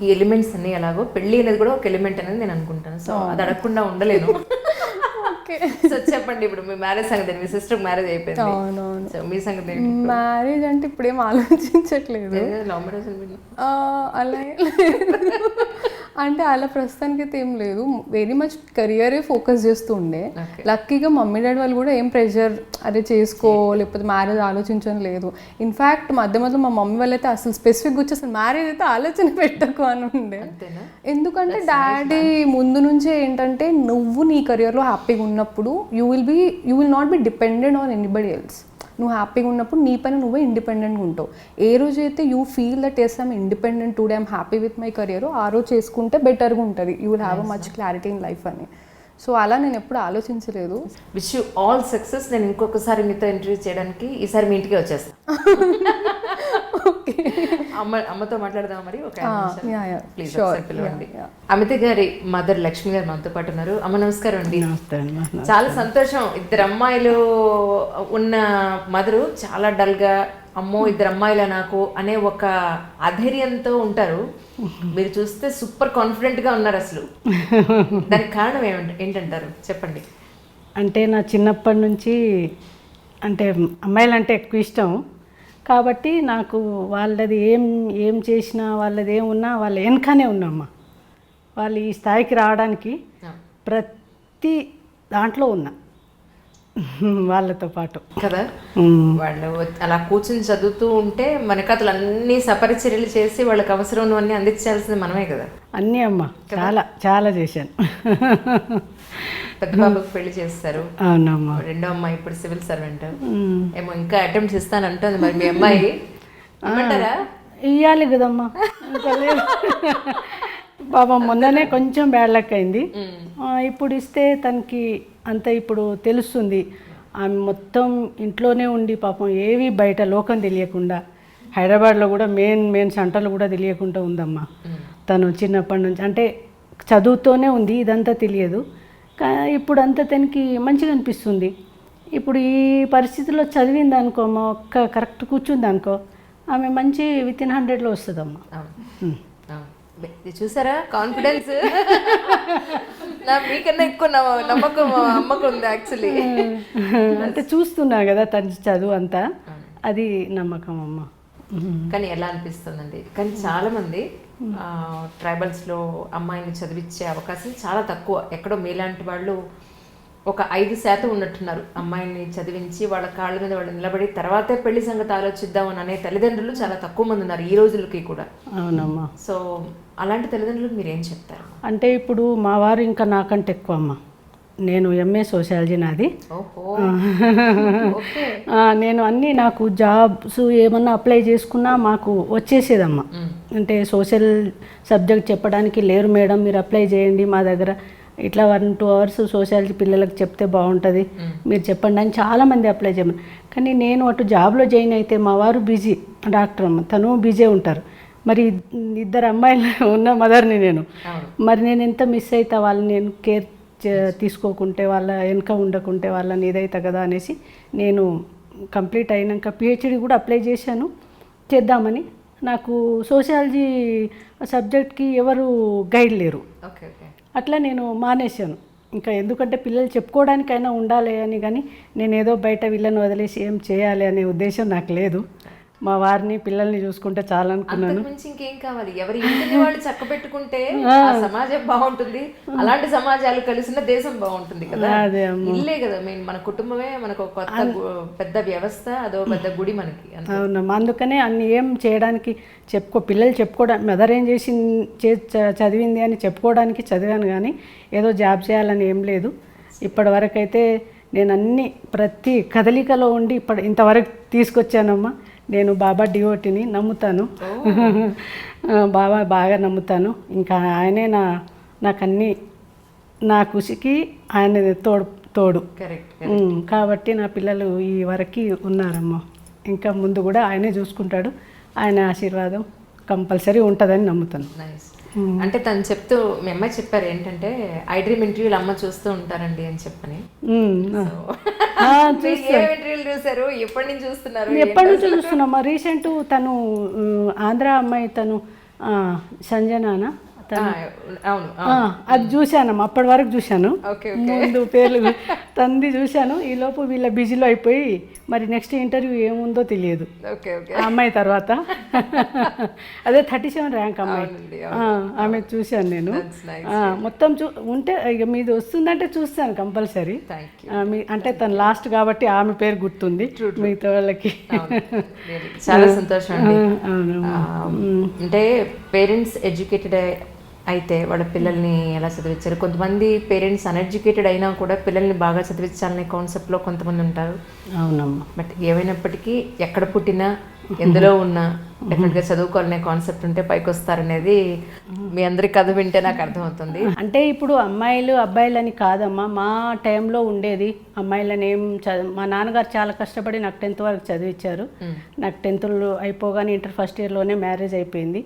ఈ ఎలిమెంట్స్ అన్ని ఎలాగో పెళ్ళి అనేది కూడా ఒక ఎలిమెంట్ అనేది నేను అనుకుంటాను. సో అది అడగకుండా ఉండలేను. సో చెప్పండి, ఇప్పుడు మీ మ్యారేజ్ సంగతి, మీ సిస్టర్ మ్యారేజ్ అయిపోయింది. అవునవును. సో మీ సంగతి మ్యారేజ్ అంటే ఇప్పుడేం ఆలోచించట్లేదు, లవ్ మ్యారేజ్ అలా అంటే అలా ప్రస్తుతానికి అయితే ఏం లేదు, వెరీ మచ్ కెరియరే ఫోకస్ చేస్తూ ఉండే. లక్కీగా మమ్మీ డాడీ వాళ్ళు కూడా ఏం ప్రెషర్ అదే చేసుకో లేకపోతే మ్యారేజ్ ఆలోచించడం లేదు. ఇన్ఫ్యాక్ట్ మధ్య మధ్యలో మా మమ్మీ వాళ్ళు అయితే అసలు స్పెసిఫిక్గా వచ్చి అసలు మ్యారేజ్ అయితే ఆలోచన పెట్టకు అని ఉండే. ఎందుకంటే డాడీ ముందు నుంచే ఏంటంటే నువ్వు నీ కెరియర్లో హ్యాపీగా ఉన్నప్పుడు you will not be dependent on anybody else. నువ్వు హ్యాపీగా ఉన్నప్పుడు నీ పని నువ్వే ఇండిపెండెంట్గా ఉంటావు. ఏ రోజైతే you feel that yes I'm independent today I'm happy with my career, ఆ రోజు చేసుకుంటే బెటర్గా ఉంటుంది, you will have a much clarity in life అని. సో అలా నేను ఎప్పుడు ఆలోచించలేదు. Wish you all success. నేను ఇంకొకసారి మీతో ఇంటర్వ్యూ చేయడానికి ఈసారి మీ ఇంటికి వచ్చేస్తాను. ఓకే. అమ్మతో మాట్లాడదాం మరి. ప్లీజ్ పిలవండి. Yeah. అమిత గారి మదర్ లక్ష్మి గారు మనతో పాటు ఉన్నారు. అమ్మ నమస్కారం అండి. చాలా సంతోషం. 2 అమ్మాయిలు ఉన్న మదరు చాలా డల్గా, అమ్మో 2 అమ్మాయిల నాకు అనే ఒక అధైర్యంతో ఉంటారు. మీరు చూస్తే సూపర్ కాన్ఫిడెంట్గా ఉన్నారు అసలు. దానికి కారణం ఏంటంటారు చెప్పండి. అంటే నా చిన్నప్పటి నుంచి అంటే అమ్మాయిలంటే ఎక్కువ ఇష్టం కాబట్టి నాకు వాళ్ళది ఏం చేసినా వాళ్ళది ఏమున్నా వాళ్ళ వెనకనే ఉన్నామ్మా. వాళ్ళు ఈ స్థాయికి రావడానికి ప్రతి దాంట్లో ఉన్నా వాళ్ళతో పాటు కదా. వాళ్ళు అలా కూర్చుని చదువుతూ ఉంటే మన కథలు అన్నీ సపరిచర్యలు చేసి వాళ్ళకి అవసరం అన్నీ అందించాల్సింది మనమే కదా. అన్నీ అమ్మ చాలా చాలా చేశాను. పెద్ద బాబుకి పెళ్లి చేస్తారు. అవునమ్మా. రెండో అమ్మాయి ఇప్పుడు సివిల్ సర్వెంట్ ఏమో, ఇంకా అటెంప్ట్ ఇస్తానంటుంది. మరి మీ అమ్మాయి ఏమంటారా? ఇవ్వాలి కదమ్మా. బాబా మొన్ననే కొంచెం బ్యాడ్ లక్ అయింది. ఇప్పుడు ఇస్తే తనకి అంత ఇప్పుడు తెలుస్తుంది. ఆమె మొత్తం ఇంట్లోనే ఉండి పాపం ఏవి బయట లోకం తెలియకుండా, హైదరాబాద్లో కూడా మెయిన్ సెంటర్లు కూడా తెలియకుండా ఉందమ్మా. తను చిన్నప్పటి నుంచి అంటే చదువుతూనే ఉంది, ఇదంతా తెలియదు. ఇప్పుడు అంతా తనకి మంచిగా అనిపిస్తుంది. ఇప్పుడు ఈ పరిస్థితుల్లో చదివింది అనుకో అమ్మ, ఒక్క కరెక్ట్ కూర్చుంది అనుకో, ఆమె మంచి వితిన్ 100లో వస్తుందమ్మా. చూసారా కాన్ఫిడెన్స్? మీకన్నా ఎక్కువ నమ్మకం అమ్మకు ఉంది యాక్చువల్లీ. అంటే చూస్తున్నా కదా తన చదువు అంతా, అది నమ్మకం అమ్మ. కానీ ఎలా అనిపిస్తుందండి, కానీ చాలామంది ట్రైబల్స్లో అమ్మాయిని చదివించే అవకాశం చాలా తక్కువ. ఎక్కడో మీలాంటి వాళ్ళు ఒక 5% ఉన్నట్టున్నారు. అమ్మాయిని చదివించి వాళ్ళ కాళ్ళ మీద వాళ్ళు నిలబడి తర్వాతే పెళ్లి సంగతి ఆలోచిద్దామని అనే తల్లిదండ్రులు చాలా తక్కువ మంది ఉన్నారు ఈ రోజులకి కూడా. అవునమ్మా. సో అలాంటి తల్లిదండ్రులకు మీరేం చెప్తారు? అంటే ఇప్పుడు మా వారు ఇంకా నాకంటే ఎక్కువ అమ్మ. నేను ఎంఏ సోషాలజీ నాది. నేను అన్నీ నాకు జాబ్స్ ఏమన్నా అప్లై చేసుకున్నా మాకు వచ్చేసేదమ్మా. అంటే సోషల్ సబ్జెక్ట్ చెప్పడానికి లేరు మేడం, మీరు అప్లై చేయండి మా దగ్గర. ఇట్లా 1-2 అవర్స్ సోషాలజీ పిల్లలకు చెప్తే బాగుంటుంది, మీరు చెప్పండి అని చాలామంది అప్లై చేయమని. కానీ నేను అటు జాబ్లో జాయిన్ అయితే మా వారు బిజీ, డాక్టర్ అమ్మ తను బిజీ ఉంటారు. మరి 2 అమ్మాయిలు ఉన్న మదర్ని నేను, మరి నేను ఎంత మిస్ అవుతా, వాళ్ళని నేను కేర్ తీసుకోకుంటే, వాళ్ళ వెనక ఉండకుంటే వాళ్ళని ఇదవుతా కదా అనేసి నేను కంప్లీట్ అయినాక పిహెచ్డి కూడా అప్లై చేశాను చేద్దామని. నాకు సోషాలజీ సబ్జెక్ట్కి ఎవరు గైడ్ లేరు, ఓకే ఓకే. అట్లా నేను మానేశాను. ఇంకా ఎందుకంటే పిల్లలు చెప్పుకోవడానికైనా ఉండాలి అని, కానీ నేను ఏదో బయట వీళ్ళని వదిలేసి ఏం చేయాలి అనే ఉద్దేశం నాకు లేదు. మా వారిని పిల్లల్ని చూసుకుంటే చాలా అనుకున్నాను. అంతకుమించి ఇంకేం కావాలి, ఎవరి ఇంటిని వాళ్ళు చక్కబెట్టుకుంటే ఆ సమాజం బాగుంటుంది, అలాంటి సమాజాలు కలిసిన దేశం బాగుంటుంది కదా. అదే ఇల్లే కదా మెయిన్, మన కుటుంబమే మనకు ఒక కొత్త పెద్ద వ్యవస్థ, అదో పెద్ద గుడి మనకి. అవునమ్మా, అందుకనే అన్ని ఏం చేయడానికి పిల్లలు చెప్పుకోవడానికి, మదర్ ఏం చేసి చదివింది అని చెప్పుకోవడానికి చదివాను, కానీ ఏదో జాబ్ చేయాలని ఏం లేదు. ఇప్పటి వరకు అయితే నేను అన్ని ప్రతి కదలికలో ఉండి ఇంతవరకు తీసుకొచ్చానమ్మా. నేను బాబా డివోటిని నమ్ముతాను, బాబా బాగా నమ్ముతాను. ఇంకా ఆయనే నాకు అన్నీ, నా కృషికి ఆయన తోడు. కాబట్టి నా పిల్లలు ఈ వరకు ఉన్నారమ్మా. ఇంకా ముందు కూడా ఆయనే చూసుకుంటాడు, ఆయన ఆశీర్వాదం కంపల్సరీ ఉంటుందని నమ్ముతాను. అంటే తను చెప్తూ మీ అమ్మాయి చెప్పారు ఏంటంటే, ఐ డ్రీమ్ ఇంటర్వ్యూలు అమ్మ చూస్తూ ఉంటారండి అని చెప్పని. ఇంటర్వ్యూలు చూసారు, ఎప్పటి నుంచి చూస్తున్నారు? ఎప్పటి నుంచి చూస్తున్నామా, రీసెంట్ తను ఆంధ్ర అమ్మాయి, తను సంజనానా, అది చూశానమ్మా. అప్పటి వరకు చూశాను, ముందు పేర్లు తంది చూశాను. ఈలోపు వీళ్ళ బిజీలో అయిపోయి మరి నెక్స్ట్ ఇంటర్వ్యూ ఏముందో తెలియదు ఆ అమ్మాయి తర్వాత. అదే 37 ర్యాంక్ అమ్మాయి, ఆమె చూశాను నేను. మొత్తం ఉంటే ఇక మీది వస్తుందంటే చూస్తాను కంపల్సరీ. అంటే తను లాస్ట్ కాబట్టి ఆమె పేరు గుర్తుంది, మిగతా వాళ్ళకి. చాలా సంతోషం అండి. అంటే పేరెంట్స్ ఎడ్యుకేటెడ్ అయితే వాళ్ళ పిల్లల్ని ఎలా చదివించారు. కొంతమంది పేరెంట్స్ అన్ఎడ్యుకేటెడ్ అయినా కూడా పిల్లల్ని బాగా చదివించాలనే కాన్సెప్ట్లో కొంతమంది ఉంటారు. అవునమ్మా. బట్ ఏమైనప్పటికీ ఎక్కడ పుట్టినా ఎందులో ఉన్నా డెఫినెట్గా చదువుకోవాలనే కాన్సెప్ట్ ఉంటే పైకి వస్తారనేది మీ అందరి కథ వింటే నాకు అర్థమవుతుంది. అంటే ఇప్పుడు అమ్మాయిలు అబ్బాయిలని కాదమ్మా, మా టైంలో ఉండేది. అమ్మాయిలని ఏం మా నాన్నగారు చాలా కష్టపడి నాకు 10th వరకు చదివించారు. నాకు 10th అయిపోగానే ఇంటర్ ఫస్ట్ ఇయర్లోనే మ్యారేజ్ అయిపోయింది.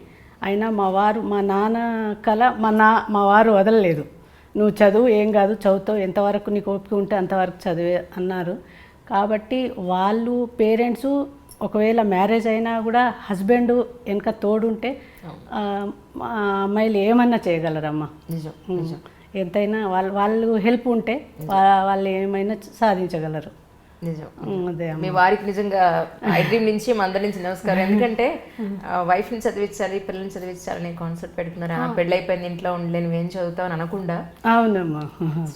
అయినా మా నాన్న కల మా వారు వదలలేదు. నువ్వు చదువు, ఏం కాదు, చదువుతావు, ఎంతవరకు నీకు ఓపిక ఉంటే అంతవరకు చదివే అన్నారు. కాబట్టి వాళ్ళు పేరెంట్స్ ఒకవేళ మ్యారేజ్ అయినా కూడా హస్బెండ్ వెనక తోడుంటే అమ్మాయిలు ఏమన్నా చేయగలరమ్మా. ఎంతైనా వాళ్ళు హెల్ప్ ఉంటే వాళ్ళు ఏమైనా సాధించగలరు. నిజం. మీ వారికి నిజంగా ఐ డ్రీమ్ నుంచి మా అందరి నుంచి నమస్కారం. ఎందుకంటే వైఫ్ని చదివించాలి, పిల్లల్ని చదివించాలనే కాన్సెప్ట్ పెడుతున్నారు. పెళ్ళి అయిపోయింది, ఇంట్లో ఉండలేని నువ్వేం చదువుతావు అని అనకుండా. అవునమ్మా,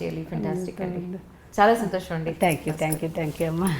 రియల్లీ ఫెంటాస్టిక్ అండి. చాలా సంతోషం అండి. థ్యాంక్ యూ అమ్మా.